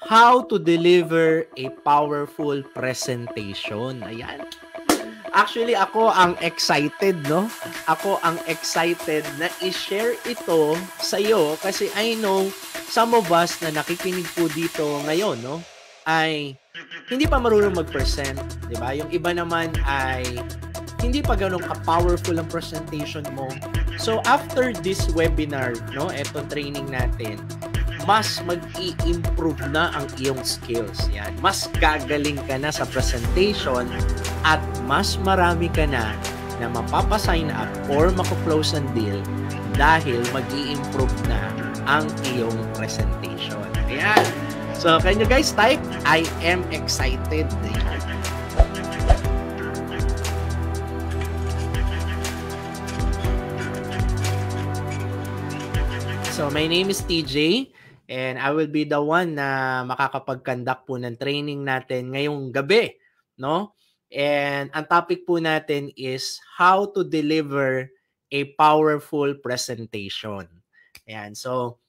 how to deliver a powerful presentation. Ayan. Actually, ako ang excited, no? Ako ang excited na i-share ito sa iyo kasi I know some of us na nakikinig po dito ngayon, no? Ay hindi pa marunong mag-present, di ba? Yung iba naman ay hindi pa ganun ka-powerful ang presentation mo. So, after this webinar, no, eto training natin, mas mag-i-improve na ang iyong skills. Yan. Mas gagaling ka na sa presentation at mas marami ka na na mapapasign up or mako-close ang deal dahil mag-i-improve na ang iyong presentation. Ayan. So, can you guys type, I am excited. Ayan. So, my name is TJ. And I will be the one na makakapag-conduct po ng training natin ngayong gabi, no? And ang topic po natin is how to deliver a powerful presentation. Ayan, so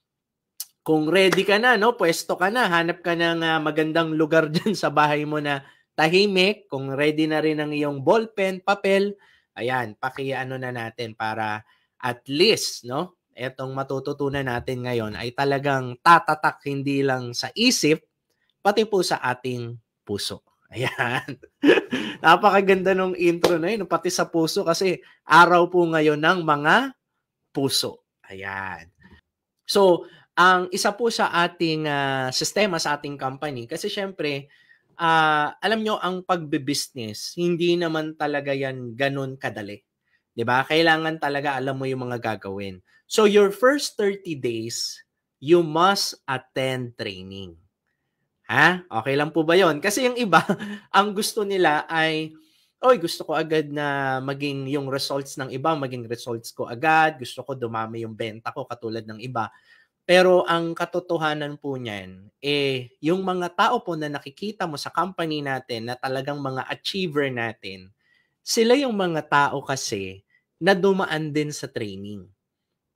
kung ready ka na, no, pwesto ka na, hanap ka ng magandang lugar dyan sa bahay mo na tahimik, kung ready na rin ang iyong ballpen, papel, ayan, paki-ano na natin para at least, no, etong matututunan natin ngayon ay talagang tatatak hindi lang sa isip, pati po sa ating puso. Ayan. Napakaganda nung intro na yun, pati sa puso kasi araw po ngayon ng mga puso. Ayan. So, ang isa po sa ating sistema sa ating company, kasi syempre, alam nyo, ang pagbe-business, hindi naman talaga yan ganun kadali. 'Di ba? Kailangan talaga alam mo yung mga gagawin. So your first 30 days, you must attend training. Ha? Okay lang po ba 'yon? Kasi yung iba, ang gusto nila ay, oy, gusto ko agad na maging yung results ng iba, maging results ko agad. Gusto ko dumami yung benta ko katulad ng iba. Pero ang katotohanan po niyan, yung mga tao po na nakikita mo sa company natin na talagang mga achiever natin, sila yung mga tao kasi na dumaan din sa training.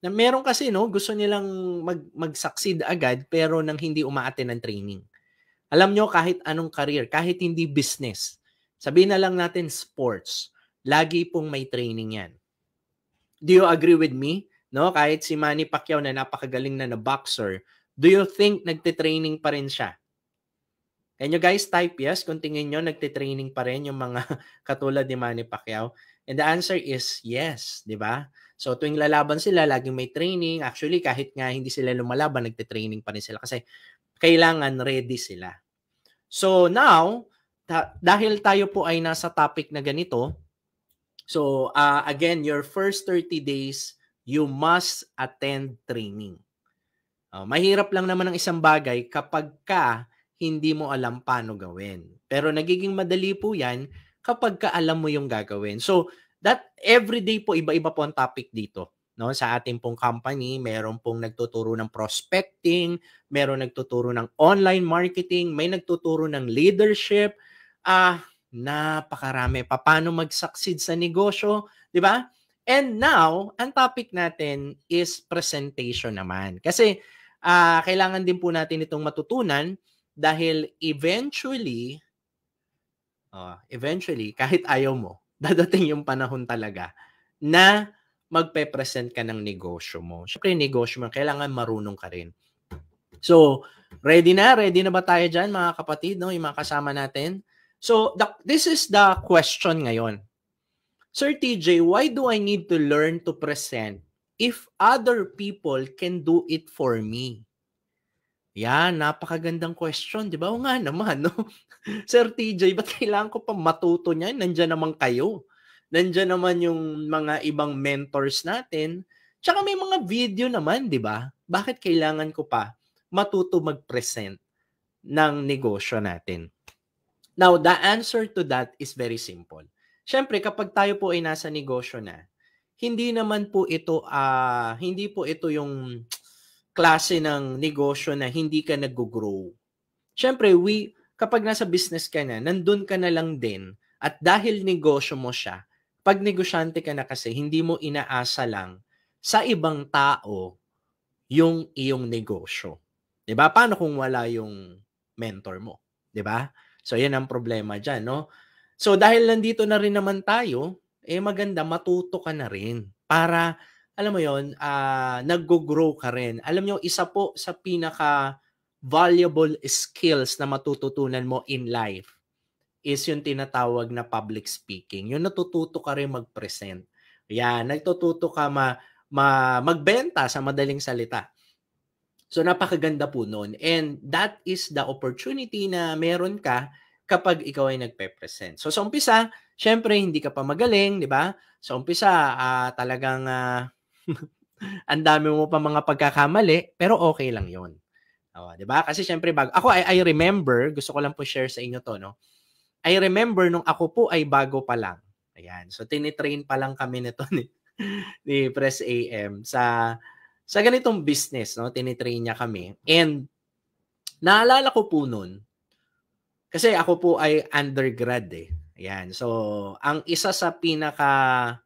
Na meron kasi, no, gusto nilang mag-succeed agad pero nang hindi umaattend ng training. Alam nyo, kahit anong career, kahit hindi business, sabihin na lang natin sports, lagi pong may training yan. Do you agree with me? No, kahit si Manny Pacquiao na napakagaling na boxer, do you think nagte-training pa rin siya? Can you guys type yes kung tingin nyo nagte-training pa rin yung mga katulad ni Manny Pacquiao? And the answer is yes, di ba? So tuwing lalaban sila, laging may training. Actually, kahit nga hindi sila lumalaban, nagte-training pa rin sila kasi kailangan ready sila. So now, dahil tayo po ay nasa topic na ganito, so again, your first 30 days, you must attend training. Mahirap lang naman ang isang bagay kapag hindi mo alam paano gawin. Pero nagiging madali po yan kapag alam mo yung gagawin. So, that everyday po, iba-iba po ang topic dito. No? Sa ating pong company, meron pong nagtuturo ng prospecting, meron nagtuturo ng online marketing, may nagtuturo ng leadership, napakarami. Paano mag-succeed sa negosyo, di ba? And now, ang topic natin is presentation naman. Kasi kailangan din po natin itong matutunan dahil eventually, kahit ayaw mo, dadating yung panahon talaga na magpe-present ka ng negosyo mo. Siyempre, negosyo mo, kailangan marunong ka rin. So, ready na ba tayo dyan, mga kapatid, no? Yung mga kasama natin? So, this is the question ngayon. Sir TJ, why do I need to learn to present if other people can do it for me? Yan, napakagandang question, di ba? O nga naman, no? Sir TJ, ba't kailangan ko pa matuto niyan? Nandiyan naman kayo. Nandiyan naman yung mga ibang mentors natin. Tsaka may mga video naman, di ba? Bakit kailangan ko pa matuto mag-present ng negosyo natin? Now, the answer to that is very simple. Siyempre, kapag tayo po ay nasa negosyo na, hindi po ito yung klase ng negosyo na hindi ka nag-grow. Siyempre, kapag nasa business ka na, nandun ka na lang din at dahil negosyo mo siya, pag negosyante ka na kasi, hindi mo inaasa lang sa ibang tao yung iyong negosyo. Diba? Paano kung wala yung mentor mo, 'di ba? So 'yan ang problema diyan, no? So dahil nandito na rin naman tayo, maganda matuto ka na rin para alam mo 'yon, naggo-grow ka rin. Alam niyo isa po sa pinaka valuable skills na matututunan mo in life is yung tinatawag na public speaking. Yung natututo ka rin mag-present. Yan, nagtututo ka magbenta sa madaling salita. So napakaganda po noon. And that is the opportunity na meron ka kapag ikaw ay nagpe-present. So sa umpisa, syempre hindi ka pa magaling, 'di ba? Sa umpisa, talagang ang dami mo pa mga pagkakamali, pero okay lang 'yon. Oh, 'di ba? Kasi syempre ako I remember, gusto ko lang po share sa inyo 'to, no. I remember nung ako po ay bago pa lang. Ayan. So tini-train pa lang kami nito ni Press AM sa ganitong business, no. Tini-train niya kami. And naalala ko po noon, kasi ako po ay undergrad eh. Ayan. So ang isa sa pinaka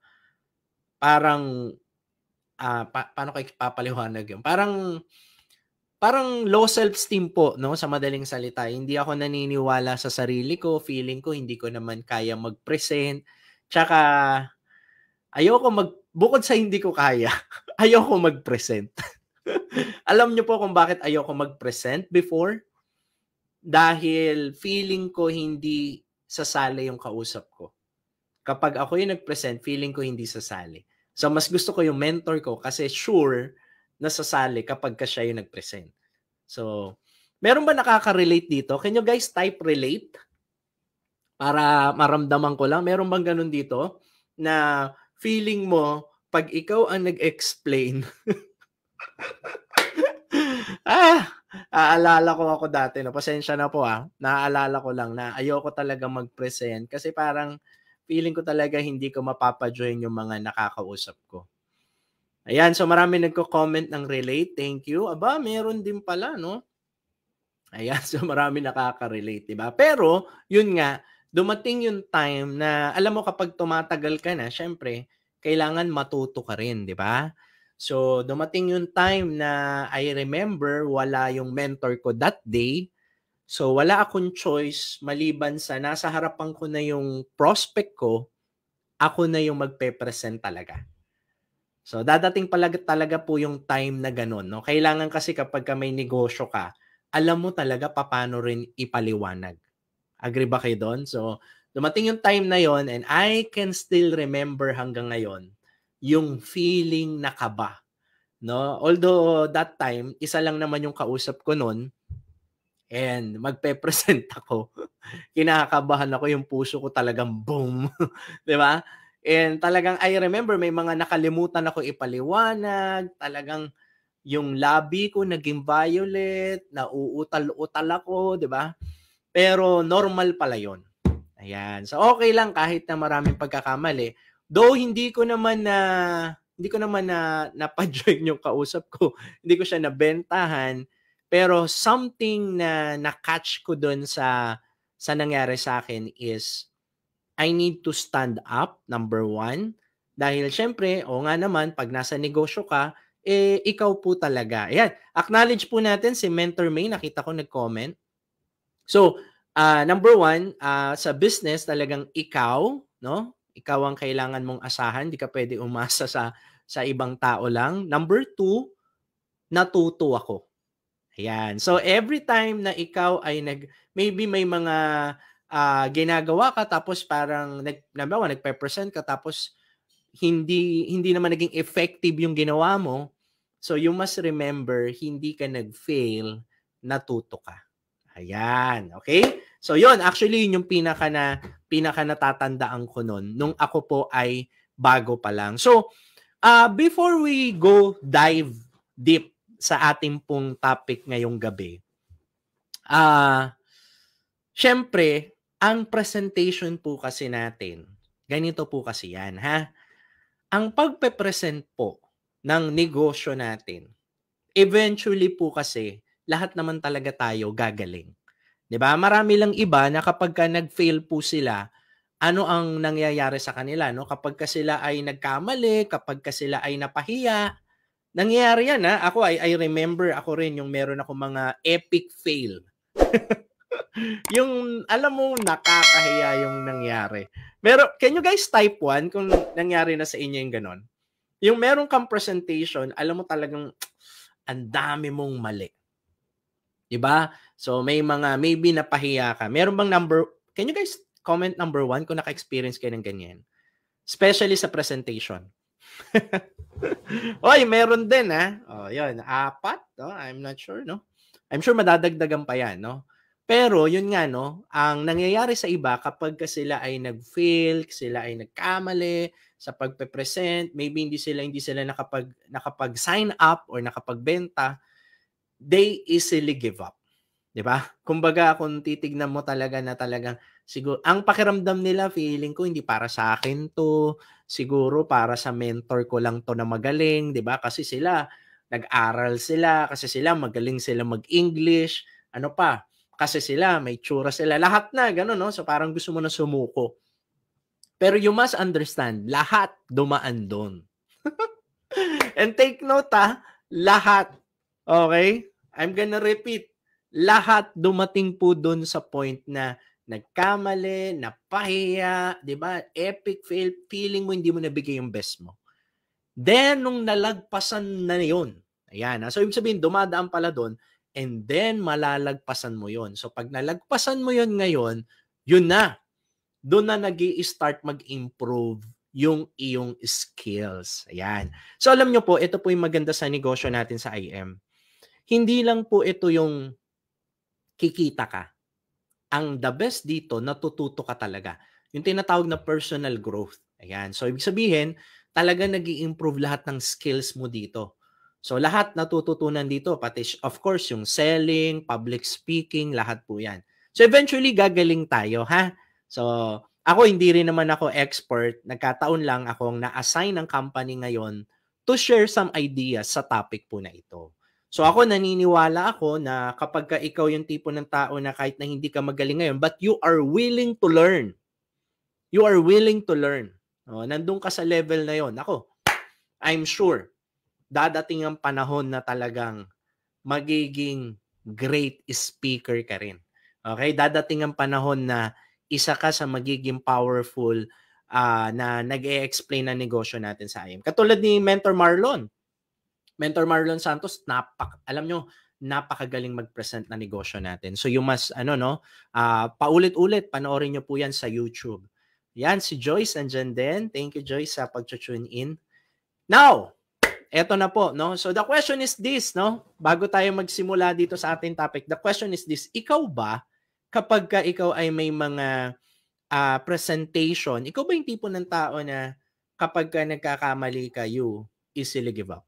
parang paano ko ipapaliwanag 'yun? Parang low self-esteem po, no, sa madaling salita. Hindi ako naniniwala sa sarili ko, feeling ko hindi ko naman kaya mag-present. Tsaka bukod sa hindi ko kaya, ayoko mag-present. Alam niyo po kung bakit ayoko mag-present before? Dahil feeling ko hindi sasali yung kausap ko. Kapag ako yung nag-present, feeling ko hindi sasali. So mas gusto ko yung mentor ko kasi sure na sasali kapag siya yung nag-present. So, meron ba nakaka-relate dito? Can you guys type relate? Para maramdaman ko lang. Meron bang ganun dito? Na feeling mo, pag ikaw ang nag-explain, aalala ko ako dati, no? Pasensya na po naaalala ko lang na ayoko talaga mag-present kasi parang feeling ko talaga hindi ko mapapa-join yung mga nakakausap ko. Ayan, so marami nagko-comment ng relate. Thank you. Aba, meron din pala, no? Ayan, so marami nakaka-relate, 'di ba? Pero, yun nga, dumating yung time na alam mo kapag tumatagal ka na, syempre, kailangan matuto ka rin, 'di ba? So, dumating yung time na I remember wala yung mentor ko that day. So, wala akong choice maliban sa nasa harapan ko na yung prospect ko, ako na yung magpe-present talaga. So, dadating talaga po yung time na gano'n, no? Kailangan kasi kapagka may negosyo ka, alam mo talaga papaano rin ipaliwanag. Agree ba kayo do'n? So, dumating yung time na yon and I can still remember hanggang ngayon yung feeling na kaba, no? Although that time, isa lang naman yung kausap ko no'n and magpe-present ako. Kinakabahan ako, yung puso ko talagang boom, 'di ba? And talagang I remember may mga nakalimutan ako ipaliwanag, talagang yung labi ko naging violet, nauutal-utal ako, 'di ba? Pero normal pala 'yon. Ayan. So okay lang kahit na maraming pagkakamali. Though hindi ko naman na napa-join yung kausap ko. Hindi ko siya nabentahan, pero something na na-catch ko doon sa nangyari sa akin is I need to stand up, number one. Dahil siyempre, o nga naman, pag nasa negosyo ka, ikaw po talaga. Ayan, acknowledge po natin si Mentor May, nakita ko nag-comment. So, number one, sa business, talagang ikaw, no? Ikaw ang kailangan mong asahan, di ka pwede umasa sa ibang tao lang. Number two, natuto ako. Ayan. So every time na ikaw ay maybe may mga ginagawa ka tapos parang nagpe-present ka tapos hindi naman naging effective yung ginawa mo. So you must remember, hindi ka nag-fail, natuto ka. Ayan, okay? So yun, actually yun yung pinaka natatandaan ko noon nung ako po ay bago pa lang. So, before we go dive deep sa ating pong topic ngayong gabi, syempre, ang presentation po kasi natin, ganito po kasi yan, ha? Ang pagpe-present po ng negosyo natin, eventually po kasi, lahat naman talaga tayo gagaling. 'Di ba? Marami lang iba na kapagka nag-fail po sila, ano ang nangyayari sa kanila, no? Kapagka sila ay nagkamali, kapagka sila ay napahiya, nangyayari yan, ha? I remember ako rin yung meron ako mga epic fail. Yung alam mo nakakahiya yung nangyari. Can you guys type 1 kung nangyari na sa inyo yung gano'n? Yung meron kang presentation, alam mo talagang ang dami mong mali. 'Di ba? So may mga maybe napahiya ka. Can you guys comment number 1 kung naka-experience kayo ng ganyan? Especially sa presentation. Oy, meron din Oh, 'yun, 4, no? I'm not sure, no? I'm sure madadagdagan pa 'yan, no? Pero 'yun nga, no, ang nangyayari sa iba kapag sila ay nag-fail, sila ay nagkamali sa pagpe-present, maybe hindi sila nakapag-sign up or nakapagbenta, they easily give up. 'Di ba? Kumbaga kung titignan mo talaga na talagang siguro ang pakiramdam nila feeling ko hindi para sa akin 'to, siguro para sa mentor ko lang 'to na magaling, 'di ba? Kasi sila nag-aral sila, kasi sila magaling sila mag-English, ano pa, kasi sila may tsura sila, lahat na gano'n 'no? So parang gusto mo na sumuko. Pero you must understand, lahat dumaan do'n. And take note lahat. Okay? I'm gonna repeat. Lahat dumating po dun sa point na nagkamali, napahiya, 'di ba? Epic fail, feeling mo hindi mo nabigay yung best mo. Then nung nalagpasan na 'yon, ayan, so ibig sabihin dumadaan pala doon and then malalagpasan mo 'yon. So pag nalagpasan mo 'yon ngayon, yun na. Doon na nag-i-start mag-improve yung iyong skills. Ayan. So alam nyo po, ito po yung maganda sa negosyo natin sa IM. Hindi lang po ito yung kikita ka. Ang the best dito, natututo ka talaga. Yung tinatawag na personal growth. Ayan. So ibig sabihin, talaga nag-i-improve lahat ng skills mo dito. So lahat natututunan dito, pati of course yung selling, public speaking, lahat po yan. So eventually gagaling tayo, ha? So ako hindi rin naman ako expert, nagkataon lang akong na-assign ng company ngayon to share some ideas sa topic po na ito. So ako naniniwala ako na kapag ka ikaw yung tipo ng tao na kahit na hindi ka magaling ngayon, but you are willing to learn. You are willing to learn. Nandun ka sa level na yon. Ako, I'm sure, dadating ang panahon na talagang magiging great speaker ka rin. Okay? Dadating ang panahon na isa ka sa magiging powerful na nag-e-explain ng negosyo natin sa IM. Katulad ni Mentor Marlon. Mentor Marlon Santos, alam nyo, napakagaling mag-present na negosyo natin. So you must, paulit-ulit, panoorin nyo po yan sa YouTube. Yan, si Joyce andyan din. Thank you, Joyce, sa pag-tune in. Now, eto na po, no? So the question is this, no? Bago tayo magsimula dito sa ating topic, the question is this, ikaw ba, kapag ka ikaw ay may mga presentation, ikaw ba yung tipo ng tao na kapag ka nagkakamali ka, you easily give up?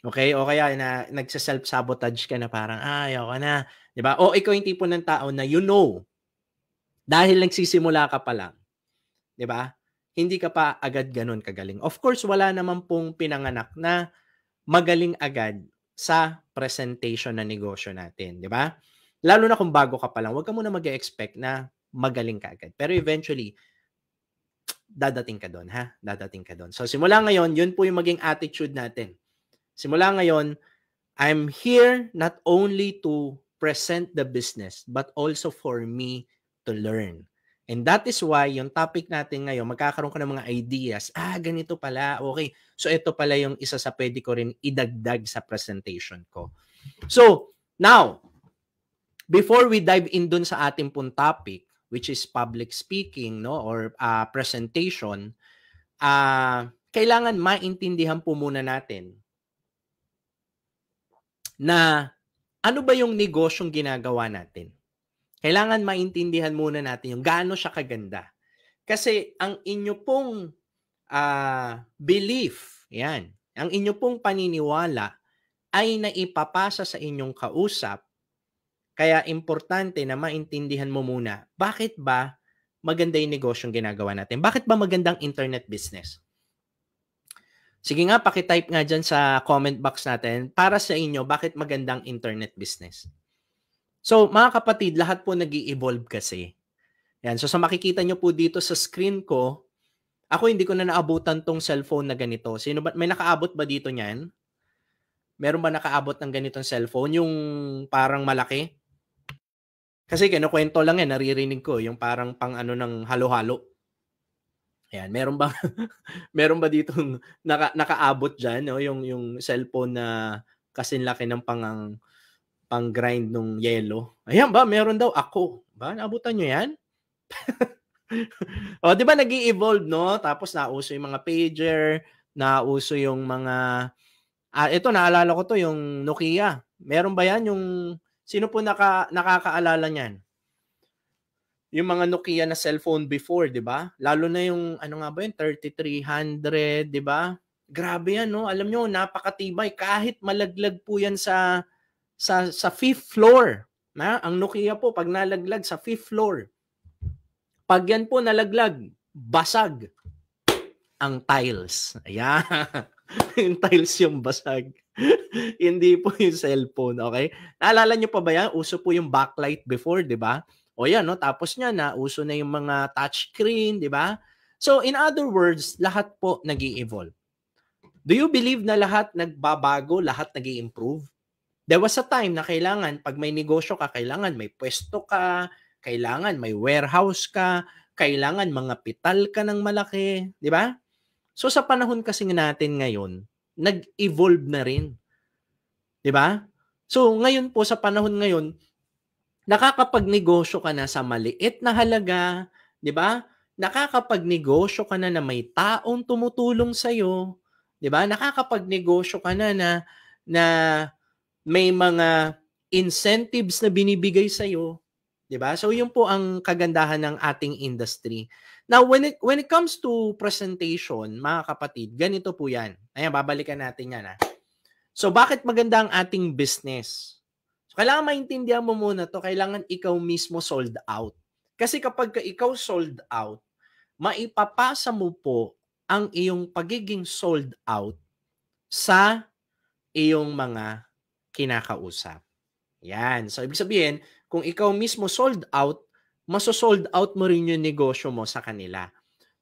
Okay? O kaya na nagse-self-sabotage ka na parang, ayoko na. 'Di ba? O ikaw yung tipo ng tao na dahil nagsisimula ka pa lang, 'di ba? Hindi ka pa agad gano'n kagaling. Of course, wala naman pong pinanganak na magaling agad sa presentation na negosyo natin, 'di ba? Lalo na kung bago ka pa lang, huwag ka muna mag-e-expect na magaling ka agad. Pero eventually, dadating ka do'n, ha? Dadating ka do'n. So simula ngayon, 'yun po yung maging attitude natin. Simula ngayon, I'm here not only to present the business, but also for me to learn. And that is why yung topic natin ngayon, magkakaroon ka ng mga ideas. Ganito pala. Okay. So ito pala yung isa sa pwede ko rin idagdag sa presentation ko. So, now, before we dive in dun sa ating pong topic, which is public speaking, no, or presentation, kailangan maintindihan po muna natin na ano ba yung negosyong ginagawa natin. Kailangan maintindihan muna natin yung gaano siya kaganda. Kasi ang inyo pong belief, yan, ang inyo pong paniniwala ay naipapasa sa inyong kausap. Kaya importante na maintindihan mo muna, bakit ba maganda yung negosyong ginagawa natin? Bakit ba magandang internet business? Sige nga, paki-type nga dyan sa comment box natin para sa inyo, bakit magandang internet business. So, mga kapatid, lahat po nag-i-evolve kasi. Yan. So, sa makikita nyo po dito sa screen ko, ako hindi ko na naabutan tong cellphone na ganito. Sino ba, may nakaabot ba dito niyan? Meron ba nakaabot ng ganitong cellphone? Yung parang malaki? Kasi kinukuwento lang yan, naririnig ko, yung parang pang-ano ng halo-halo. Ayan, meron ba meron ba ditong nakaabot diyan 'no, yung cellphone na kasing laki ng pang-grind nung yelo? Ayan ba, meron daw ako. Ba, naabutan niyo 'yan? Oh, 'di ba nag-e-evolve 'no, tapos nauso yung mga pager, nauso yung mga ito naalala ko 'to yung Nokia. Meron ba 'yan yung sino po nakakaalala niyan? Yung mga Nokia na cellphone before, 'di ba? Lalo na yung ano nga ba yun, 3300, 'di ba? Grabe 'yan 'no. Alam niyo napakatibay kahit malaglag po 'yan sa 5th floor, na ang Nokia po 'pag nalaglag sa 5th floor, 'pag 'yan po nalaglag, basag ang tiles. Ayan. Yung tiles yung basag. Hindi po yung cellphone, okay? Naalala niyo pa ba 'yan? Uso po yung backlight before, 'di ba? O yan 'no, tapos niyan nauso na yung mga touchscreen, 'di ba? So in other words, lahat po nag-e-evolve. Do you believe na lahat nagbabago, lahat nag-i-improve? There was a time na kailangan 'pag may negosyo ka, kailangan may pwesto ka, kailangan may warehouse ka, kailangan mangapital ka ng malaki, 'di ba? So sa panahon kasi natin ngayon, nag-evolve na rin, 'di ba? So ngayon po sa panahon ngayon, nakakapagnegosyo ka na sa maliit na halaga, 'di ba? Nakakapagnegosyo ka na na may taong tumutulong sa iyo, 'di ba? Nakakapagnegosyo ka na may mga incentives na binibigay sa iyo, 'di ba? So 'yun po ang kagandahan ng ating industry. Now when it comes to presentation, mga kapatid, ganito po 'yan. Ayan, babalikan natin 'yan. So bakit maganda ang ating business? So, kailangan maintindihan mo muna 'to, kailangan ikaw mismo sold out. Kasi kapag ikaw sold out, maipapasa mo po ang iyong pagiging sold out sa iyong mga kinakausap. Yan. So, ibig sabihin, kung ikaw mismo sold out, maso-sold out mo rin yung negosyo mo sa kanila.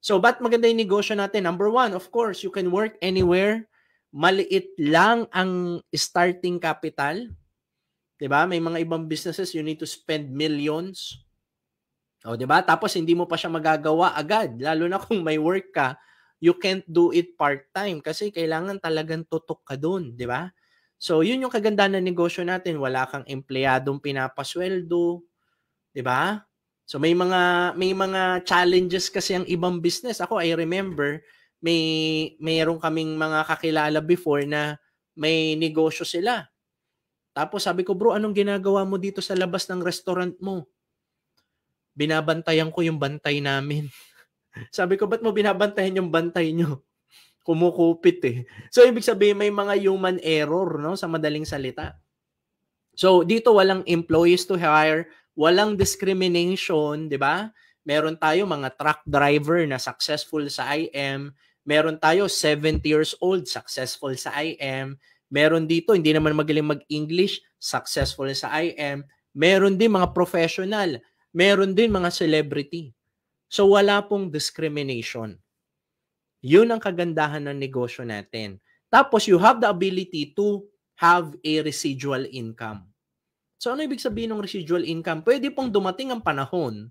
So, ba't maganda yung negosyo natin? Number one, of course, you can work anywhere. Maliit lang ang starting capital. 'Di ba? May mga ibang businesses, you need to spend millions. O, 'di ba? Tapos hindi mo pa siya magagawa agad. Lalo na kung may work ka, you can't do it part-time kasi kailangan talagang tutok ka doon, 'di ba? So, yun yung kagandahan ng negosyo natin. Wala kang empleyadong pinapasweldo, 'di ba? So, may mga challenges kasi ang ibang business. Ako, I remember, mayroon kaming mga kakilala before na may negosyo sila. Tapos sabi ko, bro, anong ginagawa mo dito sa labas ng restaurant mo? Binabantayan ko yung bantay namin. Sabi ko, ba't mo binabantayan yung bantay nyo? Kumukupit eh. So, ibig sabihin, may mga human error, no? Sa madaling salita. So, dito walang employees to hire, walang discrimination, di ba? Meron tayo mga truck driver na successful sa IM. Meron tayo 70 years old, successful sa IM. Meron dito, hindi naman magaling mag-English, successful sa IM. Meron din mga professional. Meron din mga celebrity. So wala pong discrimination. Yun ang kagandahan ng negosyo natin. Tapos you have the ability to have a residual income. So ano ibig sabihin ng residual income? Pwede pong dumating ang panahon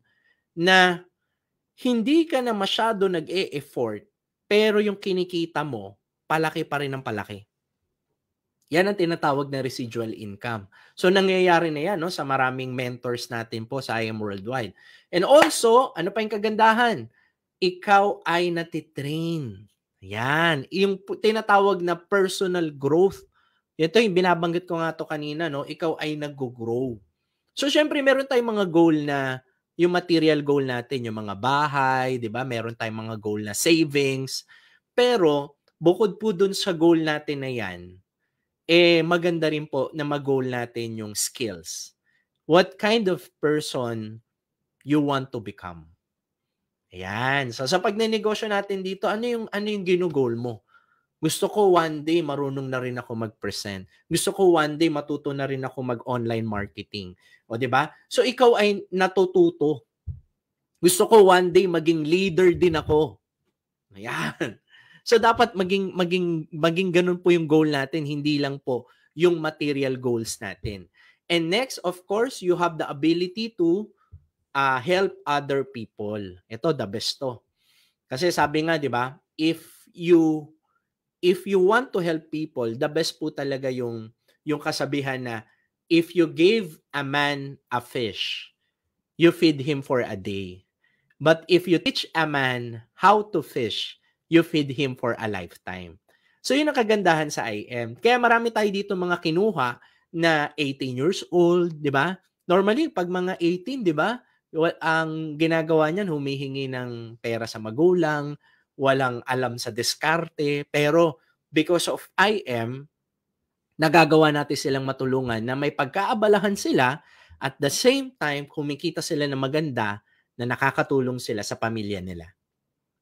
na hindi ka na masyado nag-e-effort, pero yung kinikita mo, palaki pa rin ng palaki. Yan ang tinatawag na residual income. So nangyayari na yan, no, sa maraming mentors natin po sa IM Worldwide. And also, ano pa yung kagandahan? Ikaw ay natitrain. Yan. Yung tinatawag na personal growth. Ito yung binabanggit ko nga to kanina, no? Ikaw ay nag-grow. So syempre meron tayong mga goal na yung material goal natin, yung mga bahay, 'di ba? Meron tayong mga goal na savings. Pero bukod po dun sa goal natin na 'yan, maganda rin po na mag-goal natin yung skills. What kind of person you want to become? Ayan. So sa pagnenegosyo natin dito, ano yung gino-goal mo? Gusto ko one day marunong na rin ako mag-present. Gusto ko one day matuto na rin ako mag-online marketing. O 'di ba? So ikaw ay natututo. Gusto ko one day maging leader din ako. Ayan. So dapat maging ganun po yung goal natin, hindi lang po yung material goals natin. And next, of course, you have the ability to help other people. Ito, the best to. Kasi sabi nga, di ba, if you want to help people, the best po talaga yung kasabihan na, if you give a man a fish, you feed him for a day. But if you teach a man how to fish, you feed him for a lifetime. So yun ang kagandahan sa IM. Kaya marami tayo dito mga kinuha na 18 years old, di ba? Normally, pag mga 18, di ba? Ang ginagawa niyan, humihingi ng pera sa magulang, walang alam sa diskarte, pero because of IM, nagagawa natin silang matulungan na may pagkaabalahan sila at the same time, kumikita sila ng maganda na nakakatulong sila sa pamilya nila.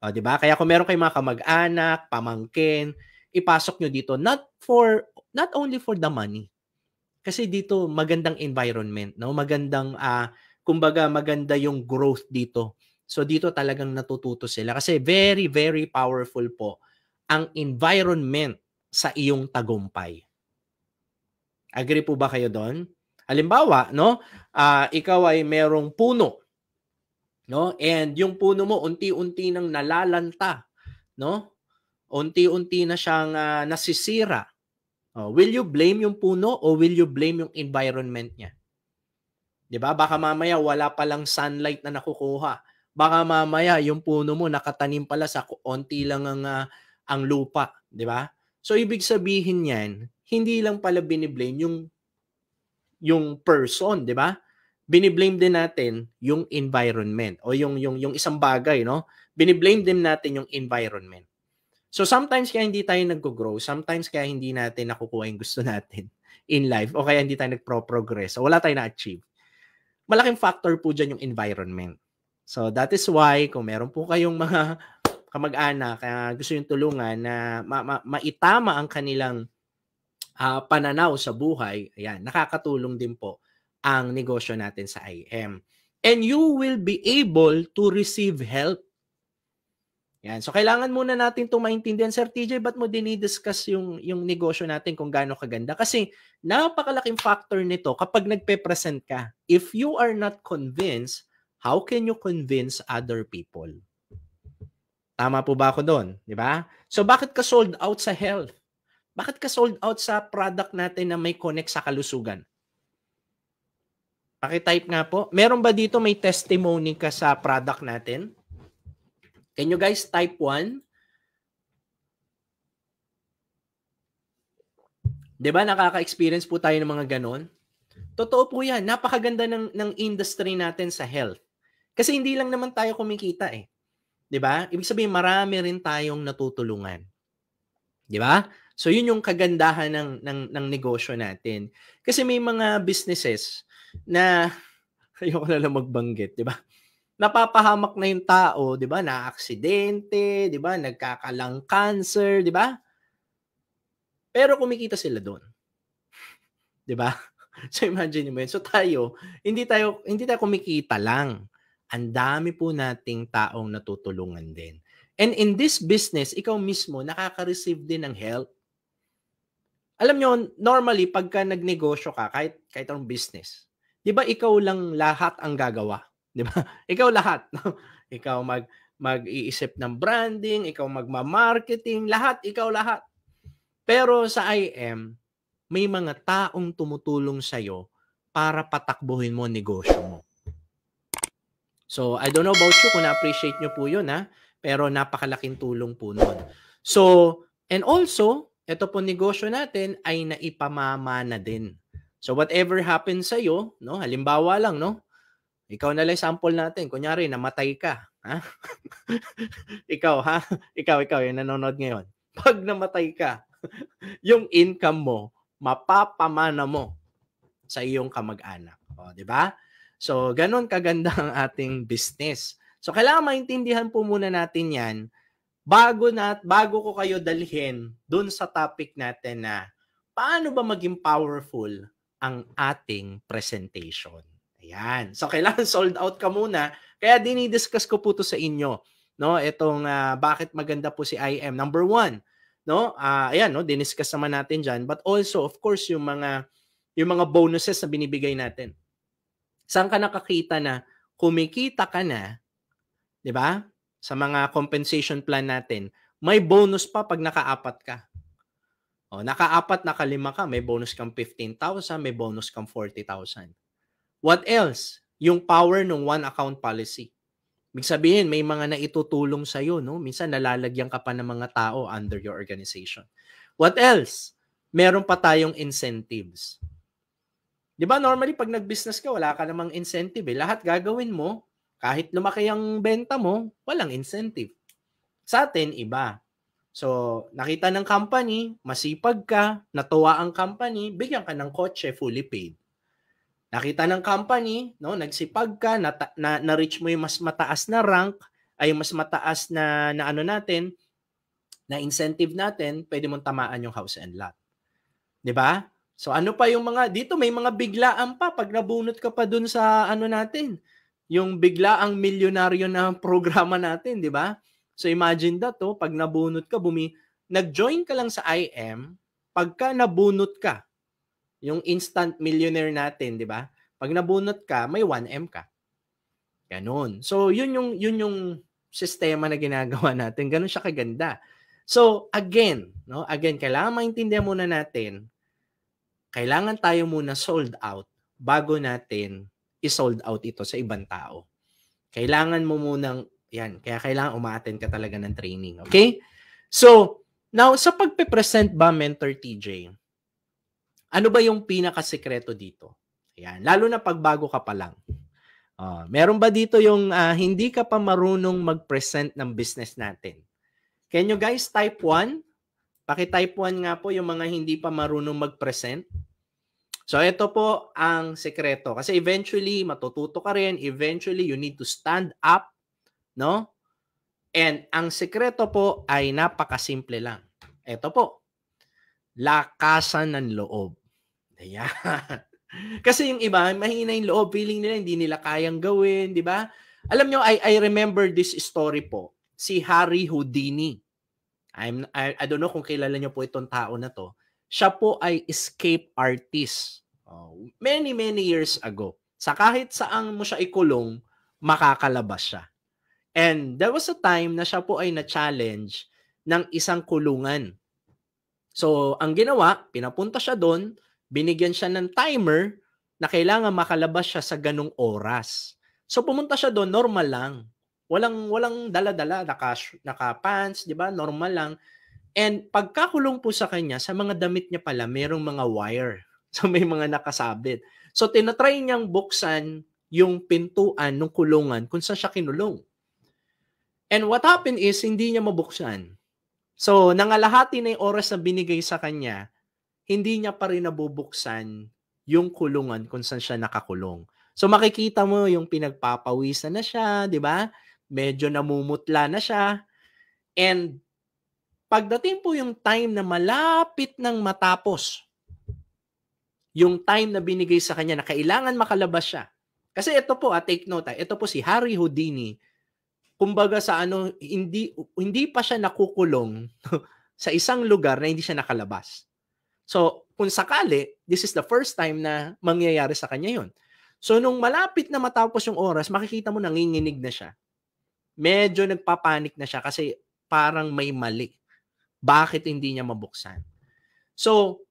O, di ba? Kaya kung meron kayong mga kamag-anak, pamangkin, ipasok nyo dito not only for the money. Kasi dito magandang environment, no? Magandang kumbaga maganda yung growth dito. So dito talagang natututo sila kasi very very powerful po ang environment sa iyong tagumpay. Agree po ba kayo doon? Halimbawa, no? Ikaw ay merong puno, no? And yung puno mo unti-unti nang nalalanta, no? Unti-unti na siyang nasisira. Will you blame yung puno o will you blame yung environment niya? 'Di ba? Baka mamaya wala pa lang sunlight na nakukuha. Baka mamaya yung puno mo nakatanim pala sa onti lang ang lupa, 'di ba? So ibig sabihin niyan, hindi lang pala biniblame yung person, 'di ba? Biniblame din natin yung environment o yung isang bagay, no? Biniblame din natin yung environment. So sometimes kaya hindi tayo nag-grow, sometimes kaya hindi natin nakukuha yung gusto natin in life o kaya hindi tayo nag-progress o wala tayong na-achieve. Malaking factor po dyan yung environment. So that is why kung meron po kayong mga kamag-anak gusto yung tulungan na maitama ang kanilang pananaw sa buhay, ayan, nakakatulong din po ang negosyo natin sa IM. And you will be able to receive help. Yan. So, kailangan muna natin itong maintindihan. Sir TJ, ba't mo dinidiscuss yung negosyo natin kung gaano kaganda? Kasi napakalaking factor nito kapag nagpe-present ka. If you are not convinced, how can you convince other people? Tama po ba ako doon? Di ba? So, bakit ka sold out sa health? Bakit ka sold out sa product natin na may connect sa kalusugan? Paki-type nga po. Meron ba dito may testimony ka sa product natin? Can you guys type 1? Diba nakaka-experience po tayo ng mga ganon? Totoo po yan. Napakaganda ng industry natin sa health. Kasi hindi lang naman tayo kumikita eh. Diba? Ibig sabihin marami rin tayong natutulungan. Diba? So yun yung kagandahan ng negosyo natin. Kasi may mga businesses na ayoko na lang magbanggit, diba? Napapahamak na yung tao, 'di ba? Na-aksidente, 'di ba? Nagkakalang cancer, 'di ba? Pero kumikita sila doon. 'Di ba? So imagine mo 'yun. So tayo, hindi tayo kumikita lang. Ang dami po nating taong natutulungan din. And in this business, ikaw mismo nakaka-receive din ng help. Alam nyo, normally pagka nagnegosyo ka, kahit anong business, 'di ba ikaw lang lahat ang gagawa? 'Di ba? Ikaw lahat, no? Ikaw mag-iisip ng branding, ikaw magma-marketing, ikaw lahat. Pero sa IM, may mga taong tumutulong sa iyo para patakbuhin mo ang negosyo mo. So, I don't know about you kung na-appreciate nyo po 'yun, ha? Pero napakalaking tulong po nun. So, and also, ito po negosyo natin ay naipamamana din. So, whatever happens sa iyo, no? Halimbawa lang, no? Ikaw na lang sample natin. Kunyari, namatay ka. Ha? Ikaw, ha? Ikaw, yung nanonood ngayon. Pag namatay ka, yung income mo, mapapamana mo sa iyong kamag-anak. O, di ba? So, ganun kaganda ang ating business. So, kailangan maintindihan po muna natin yan bago ko kayo dalhin dun sa topic natin na paano ba maging powerful ang ating presentation. Ayan. So, kailangan sold out ka muna. Kaya dinidiscuss ko po to sa inyo. No? Itong bakit maganda po si IM. Number 1, no? Ayan, no? Diniscuss naman natin dyan. But also, of course, yung mga yung mga bonuses na binibigay natin. Saan ka nakakita na kumikita ka na, 'di ba? Sa mga compensation plan natin, may bonus pa pag naka-4 ka. O, naka-4, naka-5 ka, may bonus kang 15,000, may bonus kang 40,000. What else? Yung power ng one account policy. Ibig sabihin, may mga naitutulong sa'yo, no? Minsan nalalagyan ka pa ng mga tao under your organization. What else? Meron pa tayong incentives. Di ba normally pag nag-business ka, wala ka namang incentive eh. Lahat gagawin mo, kahit lumaki ang benta mo, walang incentive. Sa atin, iba. So, nakita ng company, masipag ka, natuwa ang company, bigyan ka ng kotse fully paid. Nakita ng company, no, nagsipag ka, na-reach mo yung mas mataas na rank, ay mas mataas na ano natin, na incentive natin, pwede mong tamaan yung house and lot. 'Di ba? So ano pa yung mga dito, may mga biglaan pa pag nabunot ka pa dun sa ano natin, yung biglaang milyonaryo na programa natin, 'di ba? So imagine that, pag nabunot ka, nag-join ka lang sa IM, pagka nabunot ka, yung instant millionaire natin, 'di ba? Pag nabunot ka, may 1M ka. Ganun. So yun yung sistema na ginagawa natin. Ganun siya kaganda. So again, no? Again, kailangan maintindihan muna natin, kailangan tayo muna sold out bago natin i-sold out ito sa ibang tao. Kailangan mo munang, yan, kaya kailangan umaattend ka talaga ng training. Okay? So, now, sa pagpe-present ba, Mentor TJ, ano ba yung pinakasekreto dito? Yan, lalo na pag bago ka pa lang. Meron ba dito yung hindi ka pa marunong mag-present ng business natin? Can you guys type 1? Paki-type 1 nga po yung mga hindi pa marunong mag-present. So, ito po ang sekreto. Kasi eventually, matututo ka rin. Eventually, you need to stand up. No? And ang sekreto po ay napakasimple lang. Ito po. Lakasan ng loob. Ayan. Kasi yung iba, mahina yung loob. Feeling nila, hindi nila kayang gawin. Di ba? Alam nyo, I remember this story po. Si Harry Houdini. I don't know kung kilala nyo po itong tao na to. Siya po ay escape artist. Many years ago. Sa kahit saan mo siya ikulong, makakalabas siya. And there was a time na siya po ay na-challenge ng isang kulungan. So, ang ginawa, pinapunta siya doon, binigyan siya ng timer na kailangan makalabas siya sa ganung oras. So, pumunta siya doon, normal lang. Walang dala-dala, naka-pants, di ba? Normal lang. And pagkakulong po sa kanya, sa mga damit niya pala, merong mga wire. So may mga nakasabit. So tinatry niyang buksan yung pintuan ng kulungan kung saan siya kinulong. And what happened is, hindi niya mabuksan. So nangalahati na yung oras na binigay sa kanya, hindi niya pa rin nabubuksan yung kulungan kung saan siya nakakulong. So makikita mo yung pinagpapawisan na siya, di ba? Medyo namumutla na siya. And pagdating po yung time na malapit nang matapos, yung time na binigay sa kanya na kailangan makalabas siya. Kasi ito po, take note, ito po si Harry Houdini, kumbaga sa hindi pa siya nakukulong sa isang lugar na hindi siya nakalabas. So, kung sakali, this is the first time na mangyayari sa kanya yun. So, nung malapit na matapos yung oras, makikita mo nanginginig na siya. Medyo nagpapanik na siya kasi parang may mali. Bakit hindi niya mabuksan? So,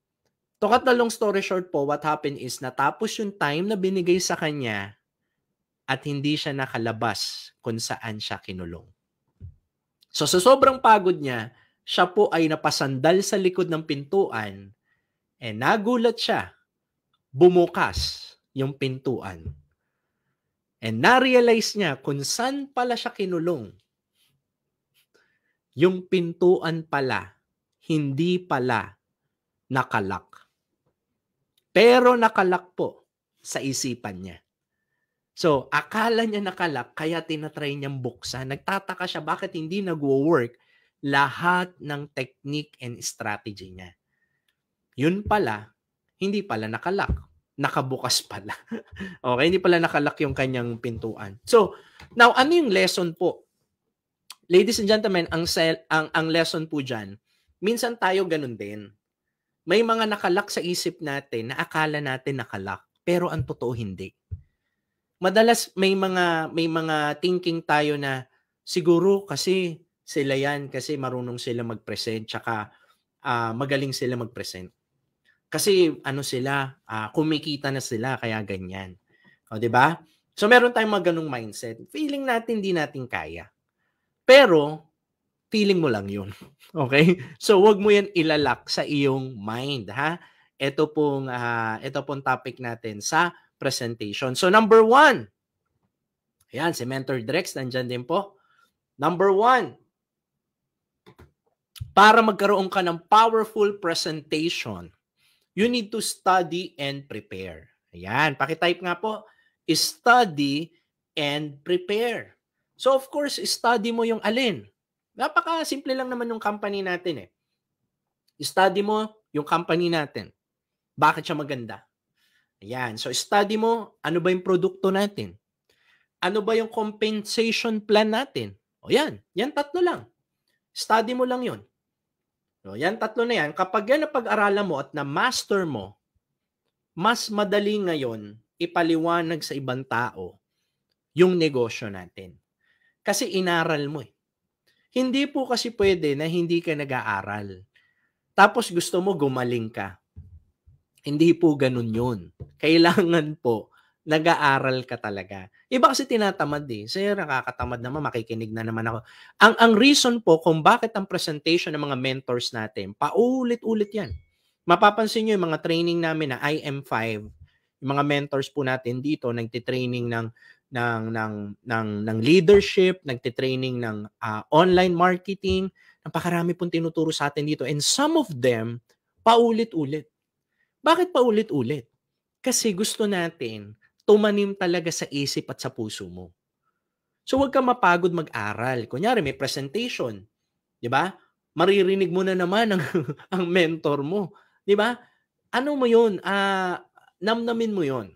to cut the long story short po, what happened is natapos yung time na binigay sa kanya at hindi siya nakalabas kung saan siya kinulong. So, sa sobrang pagod niya, siya po ay napasandal sa likod ng pintuan and nagulat siya. Bumukas yung pintuan. And na-realize niya kung saan pala siya kinulong. Yung pintuan pala, hindi pala nakalak. Pero nakalak po sa isipan niya. So, akala niya nakalak, kaya tinatry niyang buksan. Nagtataka siya bakit hindi nagwo-work lahat ng technique and strategy niya. Yun pala, hindi pala nakalak. Nakabukas pala. Okay, hindi pala nakalak yung kanyang pintuan. So, now, ano yung lesson po? Ladies and gentlemen, ang lesson po dyan, minsan tayo ganun din. May mga nakalak sa isip natin na akala natin nakalak, pero ang totoo hindi. Madalas may mga thinking tayo na siguro kasi sila 'yan, kasi marunong sila mag-present tsaka, magaling sila mag-present. Kasi ano sila, kumikita na sila kaya ganyan. Oh, 'di ba? So meron tayong mga gano'ng mindset. Feeling natin hindi natin kaya. Pero feeling mo lang 'yun. Okay? So 'wag mo 'yan ilalak sa iyong mind, ha? Ito pong topic natin sa presentation. So number 1, ayan si Mentor Drex nandiyan din po. Number 1, para magkaroon ka ng powerful presentation, you need to study and prepare. Ayan, paki-type nga po, study and prepare. So of course, study mo yung alin. Napaka-simple lang naman yung company natin eh. Study mo yung company natin. Bakit siya maganda? Ayan, so study mo, ano ba yung produkto natin? Ano ba yung compensation plan natin? O yan tatlo lang. Study mo lang yun. So, yan tatlo na yan. Kapag yan napag-aralan mo at na-master mo, mas madali ngayon ipaliwanag sa ibang tao yung negosyo natin. Kasi inaral mo eh. Hindi po kasi pwede na hindi ka nag-aaral. Tapos gusto mo gumaling ka. Hindi po ganun yun. Kailangan po nag-aaral ka talaga. Iba kasi tinatamad eh. Sir, nakakatamad naman, makikinig na naman ako. Ang reason po kung bakit ang presentation ng mga mentors natin, paulit-ulit yan. Mapapansin nyo yung mga training namin na IM5, yung mga mentors po natin dito, nagtitraining ng leadership, nagtitraining ng online marketing, napakarami pong tinuturo sa atin dito. And some of them, paulit-ulit. Bakit paulit-ulit? Kasi gusto natin tumanim talaga sa isip at sa puso mo. So huwag kang mapagod mag-aral. Kunyari may presentation, 'di ba? Maririnig mo na naman ang ang mentor mo, 'di ba? Ano mo 'yun? Namnamin mo 'yun.